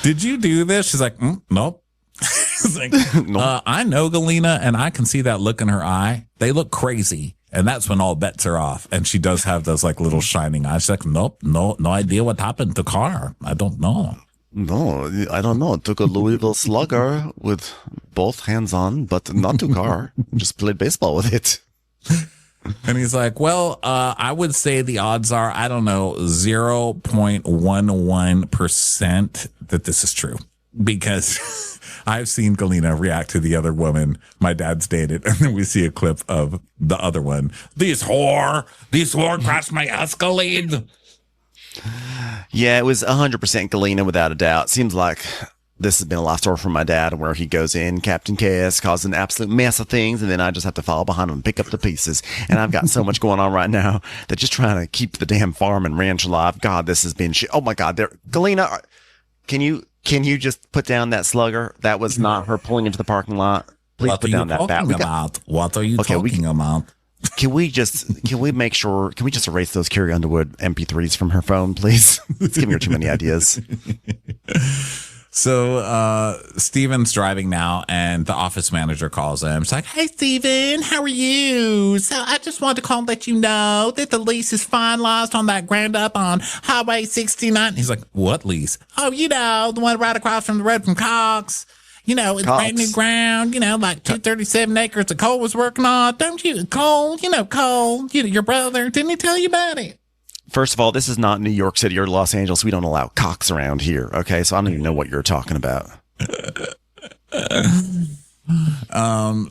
did you do this? She's like, nope. He's like, nope. I know Galina, and I can see that look in her eye. They look crazy. And that's when all bets are off. And she does have those like little shining eyes. She's like, nope, no idea what happened to car. I don't know. No, I don't know. It took a Louisville Slugger with both hands on, but not to car. Just played baseball with it. And he's like, well, I would say the odds are, I don't know, 0.11% that this is true. Because I've seen Galina react to the other woman my dad's dated, and then we see a clip of the other one. This whore crashed my Escalade. Yeah, it was 100% Galina without a doubt. Seems like this has been a lost story from my dad, where he goes in, Captain Chaos, causes an absolute mess of things, and then I just have to follow behind him and pick up the pieces. And I've got so much going on right now that just trying to keep the damn farm and ranch alive. God, this has been shit. Oh my God, Galina, can you just put down that slugger? That was not her pulling into the parking lot. Please put down that bat. What are you talking about? Can we just erase those Carrie Underwood MP3s from her phone, please? It's giving her too many ideas. So Steven's driving now, and the office manager calls him. It's like, hey, Steven, how are you? So I just wanted to call and let you know that the lease is finalized on that ground up on Highway 69. He's like, what lease? Oh, the one right across from the road from Cox. It's brand new ground, like 237 acres that Cole was working on. Don't you? Cole, Cole, your brother. Didn't he tell you about it? First of all, this is not New York City or Los Angeles. We don't allow Cox around here. Okay. So I don't even know what you're talking about.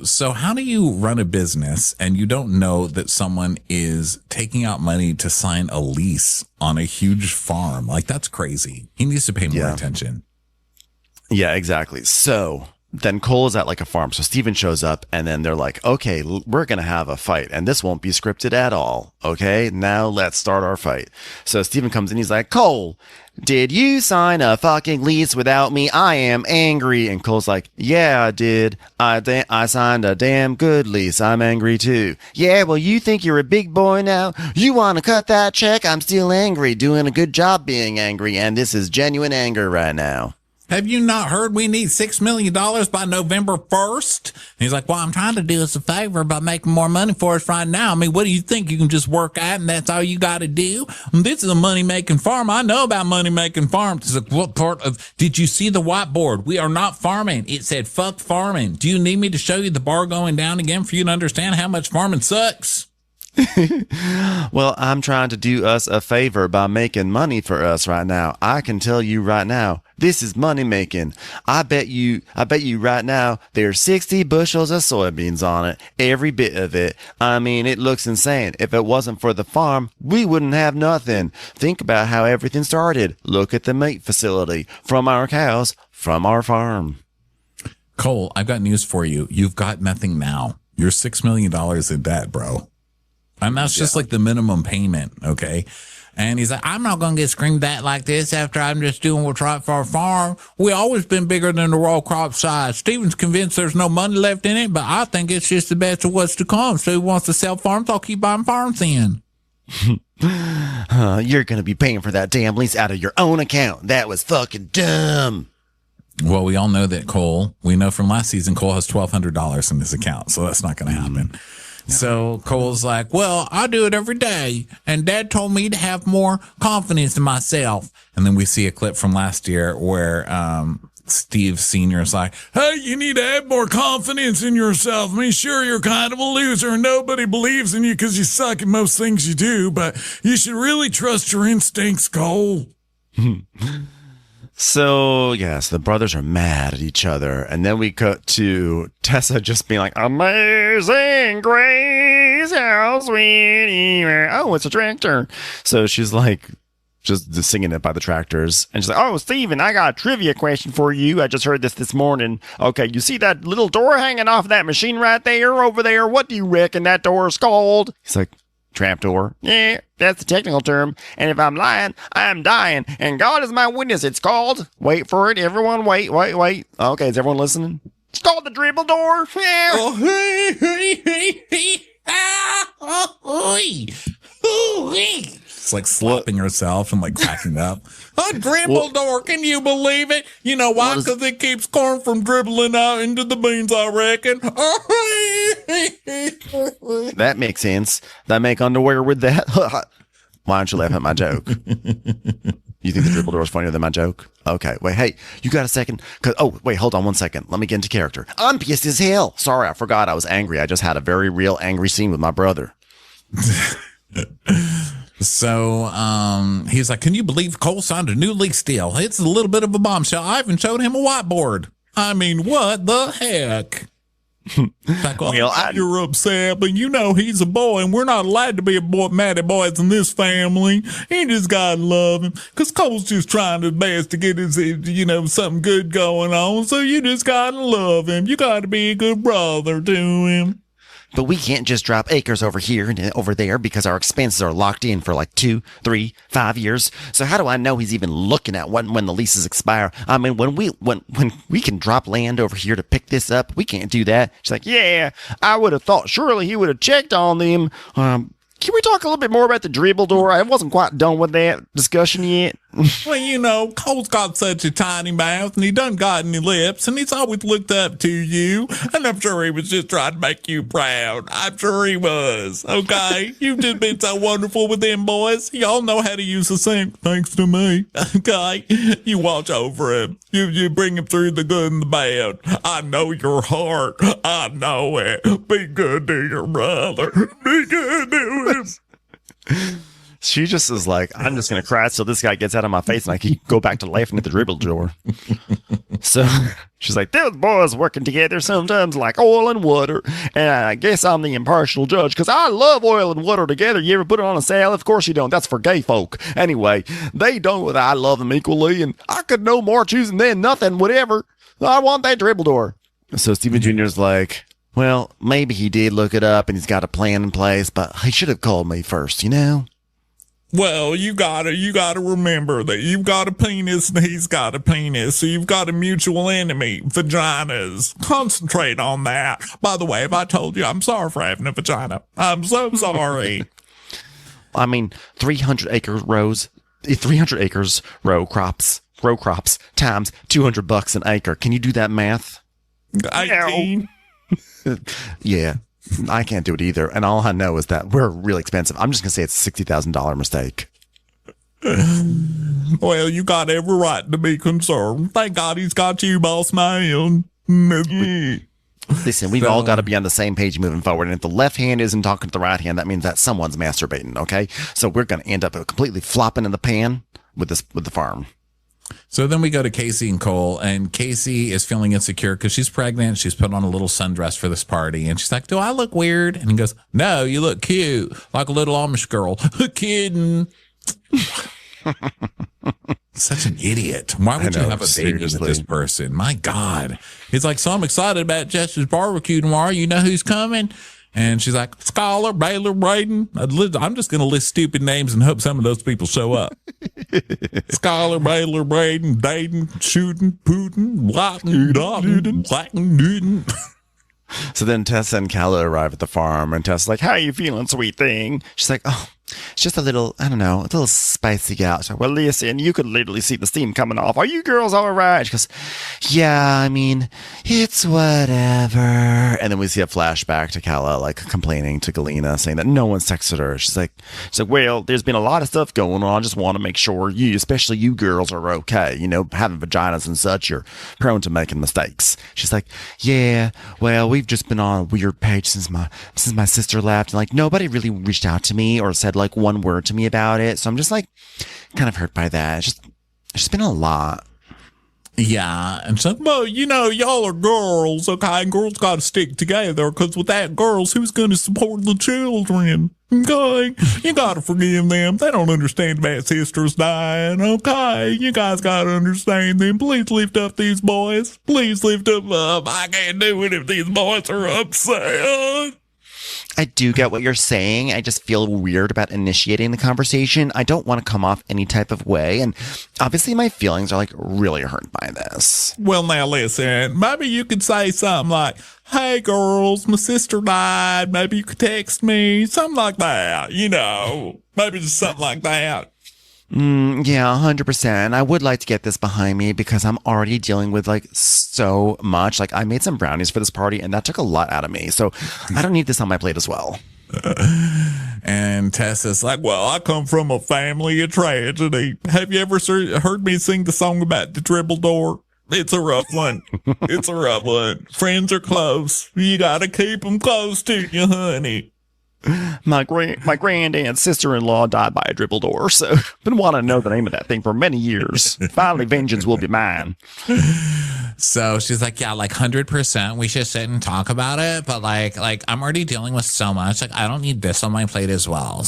So how do you run a business and you don't know that someone is taking out money to sign a lease on a huge farm? Like, that's crazy. He needs to pay more attention. Yeah, exactly. So then Cole is at like a farm. So Steven shows up, and then they're like, okay, we're going to have a fight, and this won't be scripted at all. Okay, now let's start our fight. So Steven comes in. He's like, Cole, did you sign a fucking lease without me? I am angry. And Cole's like, yeah, I did. I signed a damn good lease. I'm angry too. Yeah, well, you think you're a big boy now? You want to cut that check? I'm still angry, doing a good job being angry, and this is genuine anger right now. Have you not heard we need $6 million by November 1st? And he's like, well, I'm trying to do us a favor by making more money for us right now. I mean, what do you think? You can just work out and that's all you got to do? This is a money-making farm. I know about money-making farms. He's like, what part of, did you see the whiteboard? We are not farming. It said, fuck farming. Do you need me to show you the bar going down again for you to understand how much farming sucks? Well, I'm trying to do us a favor by making money for us right now. I can tell you right now, this is money making. I bet you right now there's 60 bushels of soybeans on it, every bit of it. I mean, it looks insane. If it wasn't for the farm, we wouldn't have nothing. Think about how everything started. Look at the meat facility, from our cows, from our farm. Cole, I've got news for you. You've got nothing now. You're $6 million in debt, bro. And that's just like the minimum payment, okay? And he's like, I'm not going to get screamed at like this after I'm just doing what's right for our farm. We always been bigger than the raw crop size. Steven's convinced there's no money left in it, but I think it's just the best of what's to come. So he wants to sell farms. I'll keep buying farms in. You're going to be paying for that damn lease out of your own account. That was fucking dumb. Well, we all know that Cole, we know from last season, Cole has $1,200 in his account. So that's not going to happen. So Cole's like, well, I do it every day. And Dad told me to have more confidence in myself. And then we see a clip from last year where Steve Sr. is like, hey, you need to have more confidence in yourself. I mean, sure, you're kind of a loser and nobody believes in you because you suck at most things you do. But you should really trust your instincts, Cole. So, yes, the brothers are mad at each other. And then we cut to Tessa just being like, Amazing Grace, how sweet. Oh, it's a tractor. So she's like, just singing it by the tractors. And she's like, oh, Steven, I got a trivia question for you. I just heard this morning. Okay, you see that little door hanging off that machine right there over there? What do you reckon that door is called? He's like, trapdoor. Yeah, that's the technical term. And if I'm lying, I'm dying. And God is my witness. It's called, wait for it, everyone, wait. Okay, is everyone listening? It's called the dribble door. Yeah. Oh, hey. It's like slapping herself and like cracking up. A dribble door, can you believe it? You know why? Because it keeps corn from dribbling out into the beans, I reckon. That makes sense. They make underwear with that. Why don't you laugh at my joke? You think the dribble door is funnier than my joke? Okay, wait, hey, you got a second? Wait, hold on one second. Let me get into character. I'm pissed as hell. Sorry, I forgot I was angry. I just had a very real angry scene with my brother. So he's like, can you believe Cole signed a new lease deal? It's a little bit of a bombshell. I even showed him a whiteboard. I mean, what the heck? Like, well, you're upset, but you know he's a boy, and we're not allowed to be a boy, mad at boys in this family. You just gotta love him, because Cole's just trying his best to get his, something good going on. So you just gotta love him. You gotta be a good brother to him. But we can't just drop acres over here and over there because our expenses are locked in for like 2, 3, 5 years. So how do I know he's even looking at when the leases expire? I mean, when we can drop land over here to pick this up, we can't do that. She's like, yeah, I would have thought surely he would have checked on them. Can we talk a little bit more about the dribble door? I wasn't quite done with that discussion yet. Well, Cole's got such a tiny mouth, and he doesn't got any lips, and he's always looked up to you, and I'm sure he was just trying to make you proud. I'm sure he was, okay? You've just been so wonderful with them boys. Y'all know how to use the sink, thanks to me, okay? You watch over him. You bring him through the good and the bad. I know your heart. I know it. Be good to your brother. Be good to him. She just is like, I'm just going to cry till this guy gets out of my face and I can go back to laughing at the dribble door. So she's like, those boys working together sometimes like oil and water. And I guess I'm the impartial judge because I love oil and water together. You ever put it on a salad? Of course you don't. That's for gay folk. Anyway, they don't. I love them equally. And I could no more choosing than nothing, whatever. I want that dribble door. So Stephen Jr.'s like, well, maybe he did look it up and he's got a plan in place, but he should have called me first, you know? Well, you gotta remember that you've got a penis and he's got a penis, so you've got a mutual enemy, vaginas. Concentrate on that. By the way, if I told you, I'm sorry for having a vagina. I'm so sorry. I mean, 300 acres row crops times $200 an acre. Can you do that math? 18. Yeah. I can't do it either. And all I know is that we're really expensive. I'm just going to say it's a $60,000 mistake. Well, you got every right to be concerned. Thank God he's got you, boss man. Listen, we've all got to be on the same page moving forward. And if the left hand isn't talking to the right hand, that means that someone's masturbating, okay? So we're going to end up completely flopping in the pan with the farm. So then we go to Casey and Cole, and Casey is feeling insecure because she's pregnant. She's put on a little sundress for this party, and she's like, do I look weird? And he goes, no, you look cute, like a little Amish girl. Kidding. Such an idiot. Why would you have a baby with this person? My God. He's like, so I'm excited about Jess's barbecue tomorrow. You know who's coming? And she's like, Scholar, Baylor, Braden. I'm just going to list stupid names and hope some of those people show up. Scholar, Baylor, Braden, Dayton, Shooting, Putin, Blacken, Newton. So then Tessa and Kella arrive at the farm, and Tessa's like, how are you feeling, sweet thing? She's like, oh, it's just a little, I don't know, a little spicy out. She's like, well, listen, you could literally see the steam coming off. Are you girls all right? She goes, yeah, I mean, it's whatever. And then we see a flashback to Kella, like, complaining to Galina, saying that no one's texted her. She's like, well, there's been a lot of stuff going on. I just want to make sure you, especially you girls, are okay. You know, having vaginas and such, you're prone to making mistakes. She's like, yeah, well, we've just been on a weird page since my sister left. And, like, nobody really reached out to me or said, like, one word to me about it. So I'm just, like, kind of hurt by that. It's just been a lot. Yeah, and she's like, well, y'all are girls, okay? And girls got to stick together, because without girls, who's going to support the children? Okay, you got to forgive them. They don't understand about sisters dying, okay? You guys got to understand them. Please lift up these boys. Please lift them up. I can't do it if these boys are upset. I do get what you're saying. I just feel weird about initiating the conversation. I don't want to come off any type of way. And obviously my feelings are like really hurt by this. Well, now listen, maybe you could say something like, hey girls, my sister died. Maybe you could text me. Something like that, maybe just something like that. Yeah, 100%. I would like to get this behind me because I'm already dealing with like so much. Like I made some brownies for this party and that took a lot out of me. So I don't need this on my plate as well. And Tessa's like, well, I come from a family of tragedy. Have you ever heard me sing the song about the dribble door? It's a rough one. It's a rough one. Friends are close. You got to keep them close to you, honey. My granddad's sister-in-law died by a dribble door, so I've been wanting to know the name of that thing for many years. Finally, vengeance will be mine. So she's like, yeah, like 100%. We should sit and talk about it. But like I'm already dealing with so much. Like I don't need this on my plate as well.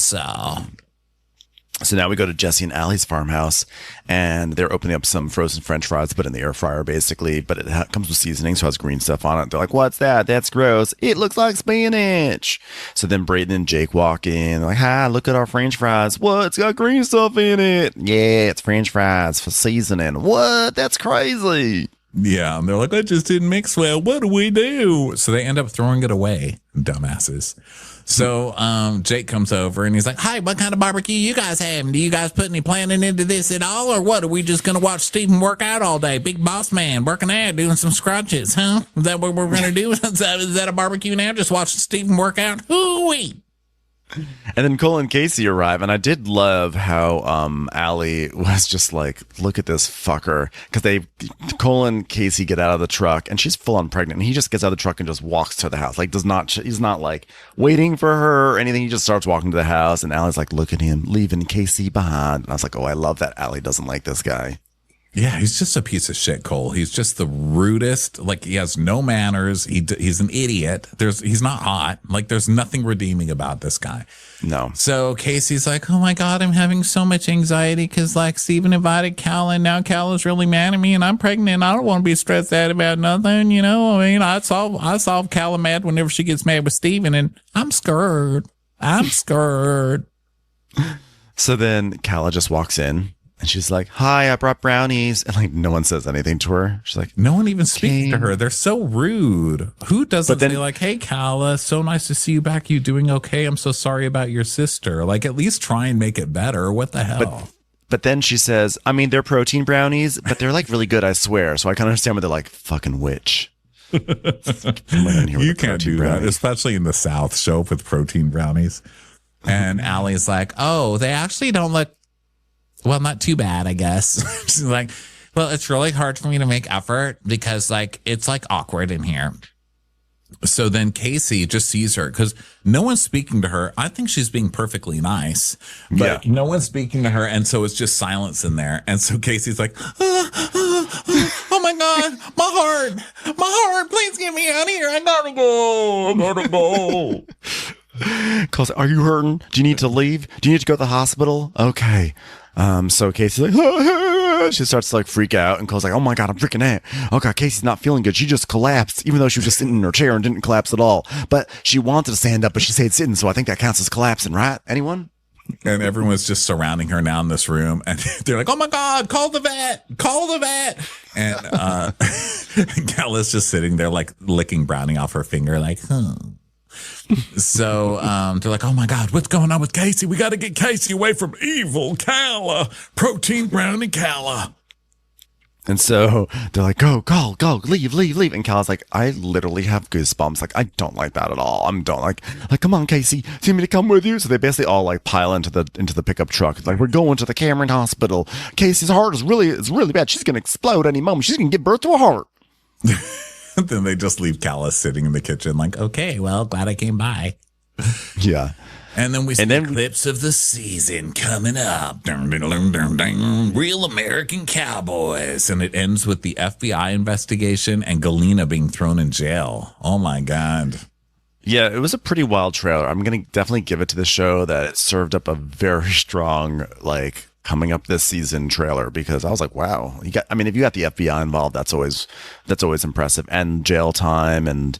So now we go to Jesse and Allie's farmhouse, and they're opening up some frozen French fries, put in the air fryer, basically. But it comes with seasoning, so it has green stuff on it. They're like, "What's that? That's gross. It looks like spinach." So then Brayden and Jake walk in. They're like, "Hi, look at our French fries. What? It's got green stuff in it. Yeah, it's French fries for seasoning. What? That's crazy." Yeah, and they're like, "That just didn't mix well. What do we do?" So they end up throwing it away, dumbasses. So Jake comes over and he's like, hey, what kind of barbecue you guys having? Do you guys put any planning into this at all? Or what? Are we just going to watch Steven work out all day? Big boss man working out, doing some scrunches, huh? Is that what we're going to do? Is that a barbecue now? Just watching Steven work out? Hoo-wee. And then Cole and Casey arrive, and I did love how Allie was just like, look at this fucker. Because Cole and Casey get out of the truck, and she's full on pregnant, and he just gets out of the truck and just walks to the house. Like, he's not like waiting for her or anything. He just starts walking to the house, and Allie's like, look at him, leaving Casey behind. And I was like, oh, I love that Allie doesn't like this guy. Yeah, he's just a piece of shit, Cole. He's just the rudest. Like, he has no manners. He's an idiot. He's not hot. Like, there's nothing redeeming about this guy. No. So Casey's like, oh my God, I'm having so much anxiety because like Steven invited Kella, and now Kella's really mad at me, and I'm pregnant. I don't want to be stressed out about nothing. I mean, I solve Kella mad whenever she gets mad with Steven, and I'm scared. So then Kella just walks in. And she's like, hi, I brought brownies. And like, no one says anything to her. She's like, no one even speaks to her. They're so rude. Who doesn't say like, hey, Kalla, so nice to see you back. You doing okay? I'm so sorry about your sister. Like, at least try and make it better. What the hell? But then she says, I mean, they're protein brownies, but they're like really good, I swear. So I can understand why they're like, fucking witch. You can't do that, especially in the South. Show up with protein brownies. And Allie's like, oh, they actually don't look, well, not too bad, I guess. She's like, well, it's really hard for me to make effort because like, it's like awkward in here. So then Casey just sees her because no one's speaking to her. I think she's being perfectly nice, but no one's speaking to her. And so it's just silence in there. And so Casey's like, oh my God, my heart, please get me out of here. I gotta go. Calls, are you hurting? Do you need to leave? Do you need to go to the hospital? Okay. So Casey's like, she starts to like freak out, and Cole's like, oh my God, I'm freaking out. Oh God, Casey's not feeling good. She just collapsed, even though she was just sitting in her chair and didn't collapse at all. But she wanted to stand up, but she stayed sitting. So I think that counts as collapsing, right? Anyone? And everyone's just surrounding her now in this room. And they're like, oh my God, call the vet. And Kella's just sitting there like licking brownie off her finger, like, So they're like, oh my God, what's going on with Casey? We got to get Casey away from evil Kalla, protein brownie Kalla. And so they're like, go, leave. And Kalla's like, I literally have goosebumps. Like, I don't like that at all. Like, come on, Casey, do you want me to come with you? So they basically all like pile into the pickup truck. It's like, we're going to the Cameron Hospital. Casey's heart is really bad. She's going to explode any moment. She's going to give birth to a heart. Then they just leave Kalla sitting in the kitchen like, okay, well, glad I came by. Yeah. And then we see clips of the season coming up. Dun, dun, dun, dun, dun. Real American Cowboys. And it ends with the FBI investigation and Galina being thrown in jail. Oh, my God. Yeah, it was a pretty wild trailer. I'm going to definitely give it to the show that it served up a very strong, like, coming up this season trailer, because I was like, wow. If you got the FBI involved, that's always impressive. And jail time and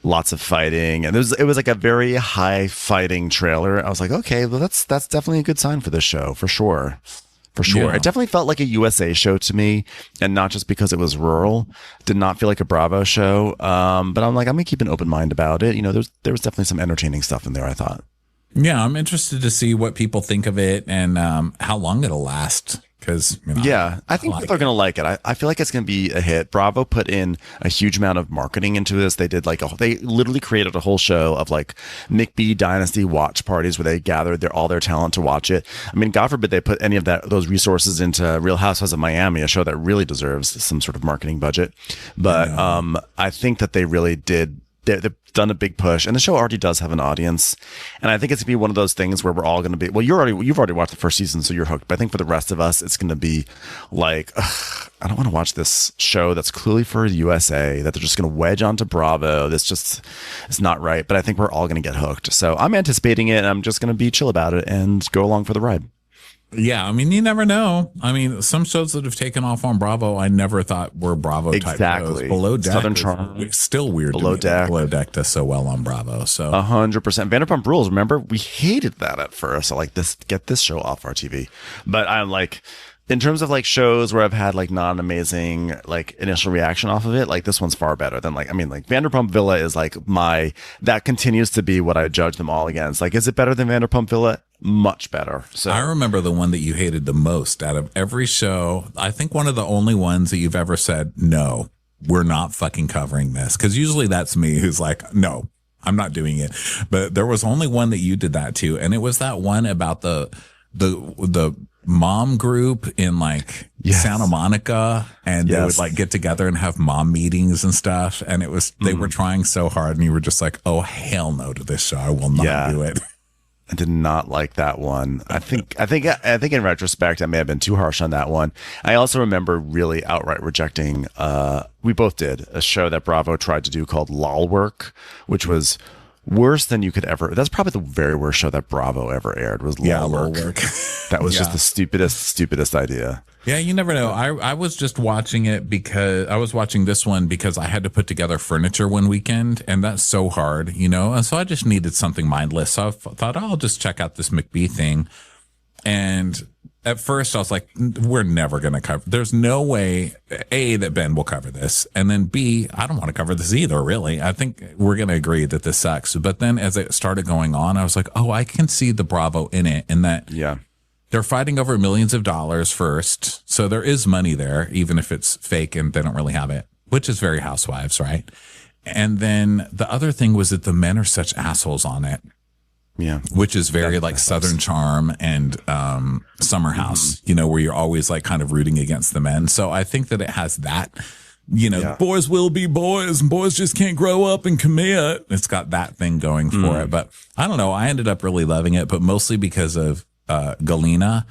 lots of fighting, and it was like a very high fighting trailer. I was like, okay, well that's definitely a good sign for this show, for sure. Yeah. It definitely felt like a USA show to me, and not just because it was rural. Did not feel like a Bravo show. But I'm like, I'm gonna keep an open mind about it. There was definitely some entertaining stuff in there, I thought. Yeah, I'm interested to see what people think of it and how long it'll last. Because I think people are going to like it. I feel like it's going to be a hit. Bravo put in a huge amount of marketing into this. They did they literally created a whole show of like McBee Dynasty watch parties where they gathered all their talent to watch it. I mean, God forbid they put any of those resources into Real Housewives of Miami, a show that really deserves some sort of marketing budget. But I think that they really did. They've done a big push, and the show already does have an audience. And I think it's gonna be one of those things where we're all gonna be. Well, you've already watched the first season, so you're hooked. But I think for the rest of us, it's gonna be like, I don't want to watch this show that's clearly for the USA that they're just gonna wedge onto Bravo. It's not right. But I think we're all gonna get hooked. So I'm anticipating it, and I'm just gonna be chill about it and go along for the ride. Yeah, I mean, you never know. I mean, some shows that have taken off on Bravo, I never thought were Bravo type shows. Below Deck, Southern Charm, still weird. Below Deck, does so well on Bravo. So 100%. Vanderpump Rules. Remember, we hated that at first. So like, get this show off our TV. But I'm like, in terms of like shows where I've had like not an amazing like initial reaction off of it, like this one's far better than like Vanderpump Villa is like that continues to be what I judge them all against. Like, is it better than Vanderpump Villa? Much better. So I remember the one that you hated the most out of every show. I think one of the only ones that you've ever said, no, we're not fucking covering this. Because usually that's me who's like, no, I'm not doing it. But there was only one that you did that to, and it was that one about the mom group in like Santa Monica, and they would like get together and have mom meetings and stuff. And it was they were trying so hard, and you were just like, oh hell no to this show. I will not do it. I did not like that one. I think in retrospect, I may have been too harsh on that one. I also remember really outright rejecting, we both did, a show that Bravo tried to do called Lol Work, which was worse than you could ever. That's probably the very worst show that Bravo ever aired, was Lol Work. That was just the stupidest idea. Yeah, you never know. I was just watching it because I was watching this one because I had to put together furniture one weekend, and that's so hard, and so I just needed something mindless. So I thought, I'll just check out this McBee thing. And at first I was like, we're never going to cover. There's no way, A, that Ben will cover this. And then B, I don't want to cover this either, really. I think we're going to agree that this sucks. But then as it started going on, I was like, oh, I can see the Bravo in it. And that they're fighting over millions of dollars first. So there is money there, even if it's fake and they don't really have it, which is very Housewives, right? And then the other thing was that the men are such assholes on it. Yeah. Which is very like Southern Charm and Summer House, where you're always like kind of rooting against the men. So I think that it has that, boys will be boys and boys just can't grow up and commit. It's got that thing going for it. But I don't know. I ended up really loving it, but mostly because of Galina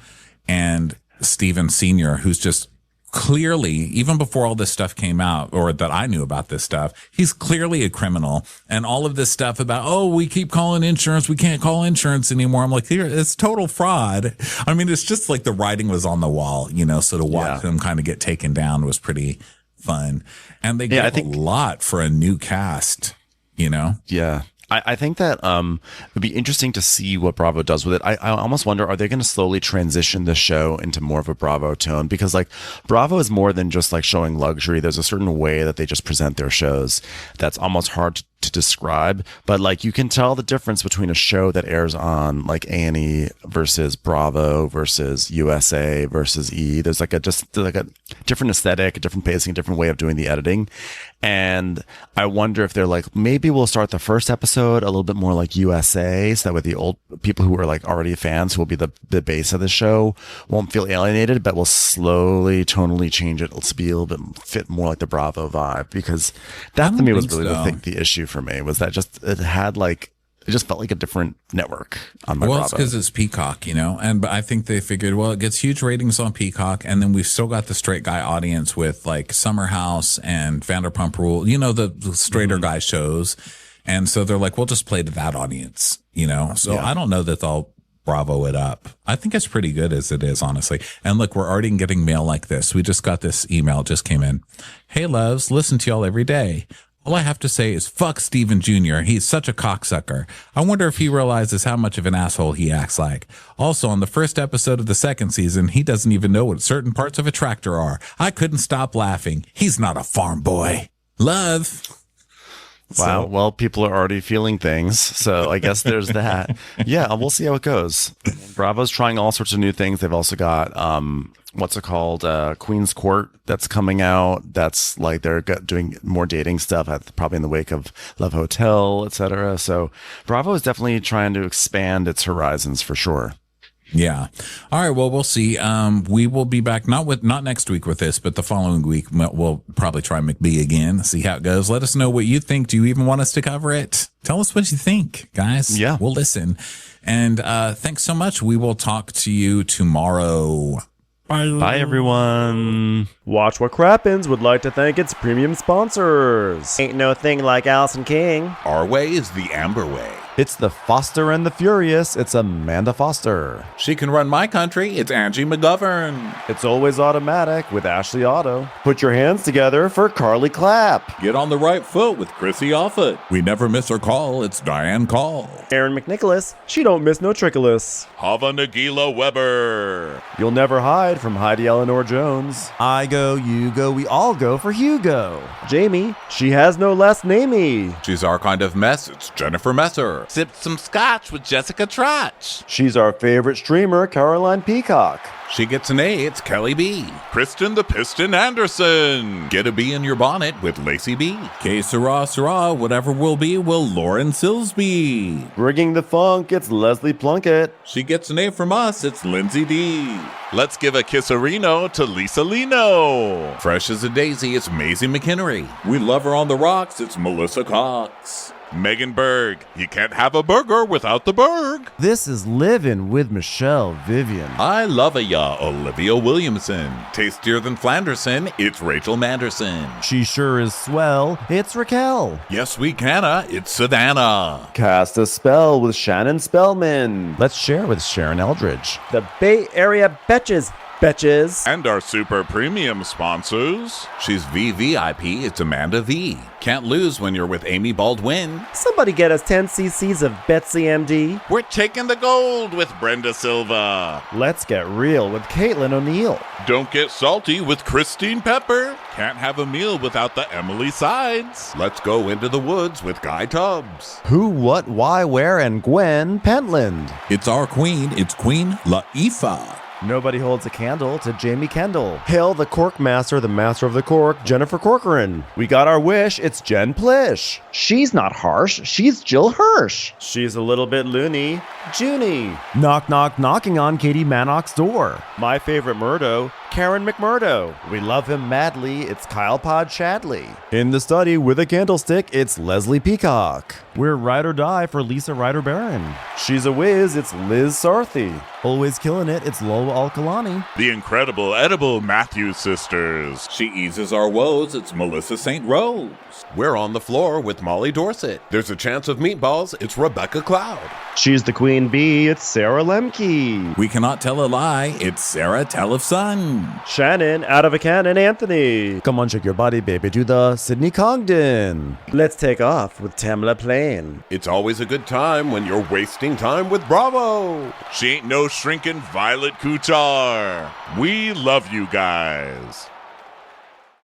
and Steven Sr., who's just clearly, even before all this stuff came out, or that I knew about this stuff, he's clearly a criminal. And all of this stuff about, oh, we keep calling insurance, we can't call insurance anymore. I'm like, here, it's total fraud. I mean, it's just like the writing was on the wall, so to watch them kind of get taken down was pretty fun. And they get a lot for a new cast, Yeah. I think that it'd be interesting to see what Bravo does with it. I almost wonder, are they going to slowly transition the show into more of a Bravo tone? Because like Bravo is more than just like showing luxury. There's a certain way that they just present their shows that's almost hard to describe, but like you can tell the difference between a show that airs on like A&E versus Bravo versus USA versus E. There's like a different aesthetic, a different pacing, a different way of doing the editing. And I wonder if they're like, maybe we'll start the first episode a little bit more like USA, so that with the old people who are like already fans, who will be the base of the show, won't feel alienated, but we'll slowly tonally change it to be a little bit fit more like the Bravo vibe. Because that to me was really the issue for me, was that just it had like It just felt like a different network on my Well, Bravo. it's because it's Peacock, but I think they figured, well, it gets huge ratings on Peacock, and then we've still got the straight guy audience with like Summer House and Vanderpump Rule, the straighter guy shows. And so they're like, we'll just play to that audience, So I don't know that they'll Bravo it up. I think it's pretty good as it is, honestly. And look, we're already getting mail like this. We just got this email, just came in. Hey, loves, listen to y'all every day. All I have to say is fuck Steven Jr. He's such a cocksucker. I wonder if he realizes how much of an asshole he acts like. Also, on the first episode of the second season, he doesn't even know what certain parts of a tractor are. I couldn't stop laughing. He's not a farm boy. Love. Wow. Well, people are already feeling things. So I guess there's that. Yeah, we'll see how it goes. Bravo's trying all sorts of new things. They've also got, what's it called? Queen's Court that's coming out. That's like they're doing more dating stuff, probably in the wake of Love Hotel, etc. So Bravo is definitely trying to expand its horizons for sure. Yeah. All right. Well, we'll see. We will be back not next week with this, but the following week we'll probably try McBee again, see how it goes. Let us know what you think. Do you even want us to cover it? Tell us what you think, guys. Yeah. We'll listen. And thanks so much. We will talk to you tomorrow. Bye, everyone. Watch What Crappens would like to thank its premium sponsors. Ain't no thing like Allison King. Our way is the Amber way. It's the Foster and the Furious. It's Amanda Foster. She can run my country. It's Angie McGovern. It's always automatic with Ashley Auto. Put your hands together for Carly Clapp. Get on the right foot with Chrissy Offit. We never miss her call. It's Diane Call. Aaron McNicholas. She don't miss no trickolas. Hava Nagila Weber. You'll never hide from Heidi Eleanor Jones. I go, you go, we all go for Hugo. Jamie. She has no last namey. She's our kind of mess. It's Jennifer Messer. Sipped some scotch with Jessica Trotch. She's our favorite streamer, Caroline Peacock. She gets an A. It's Kelly B. Kristen the Piston Anderson. Get a bee in your bonnet with Lacey B. Que sera, whatever will be, will Lauren Silsby. Bringing the funk, it's Leslie Plunkett. She gets an A from us. It's Lindsay D. Let's give a kisserino to Lisa Lino. Fresh as a daisy, it's Maisie McHenry. We love her on the rocks. It's Melissa Cox. Megan Berg. You can't have a burger without the Berg. This is Livin' with Michelle Vivian. I love ya, Olivia Williamson. Tastier than Flanderson, it's Rachel Manderson. She sure is swell. It's Raquel. Yes, we canna, it's Savannah. Cast a spell with Shannon Spellman. Let's share with Sharon Eldridge. The Bay Area Betches. And our super premium sponsors. She's VVIP, it's Amanda V. Can't lose when you're with Amy Baldwin. Somebody get us 10 cc's of Betsy MD. We're taking the gold with Brenda Silva. Let's get real with Caitlin O'Neill. Don't get salty with Christine Pepper. Can't have a meal without the Emily Sides. Let's go into the woods with Guy Tubbs. Who, what, why, where, and Gwen Pentland. It's our queen. It's Queen Laifah. Nobody holds a candle to Jamie Kendall. Hail the Cork Master, the Master of the Cork, Jennifer Corcoran. We got our wish, it's Jen Plish. She's not harsh, she's Jill Hirsch. She's a little bit loony, Junie. Knock, knock, knocking on Katie Manock's door. My favorite Murdo, Karen McMurdo. We love him madly, it's Kyle Pod Shadley. In the study with a candlestick, it's Leslie Peacock. We're ride or die for Lisa Ryder Barron. She's a whiz, it's Liz Sarthy. Always killing it, it's Lola Alkalani. The incredible edible Matthews sisters. She eases our woes, it's Melissa St. Rose. We're on the floor with Molly Dorset. There's a chance of meatballs, it's Rebecca Cloud. She's the queen bee, it's Sarah Lemke. We cannot tell a lie, it's Sarah Telefson. Shannon, out of a cannon, Anthony. Come on, shake your body, baby, do the Sydney Congdon. Let's take off with Tamla Plain. It's always a good time when you're wasting time with Bravo. She ain't no shrinking Violet Kuchar. We love you guys.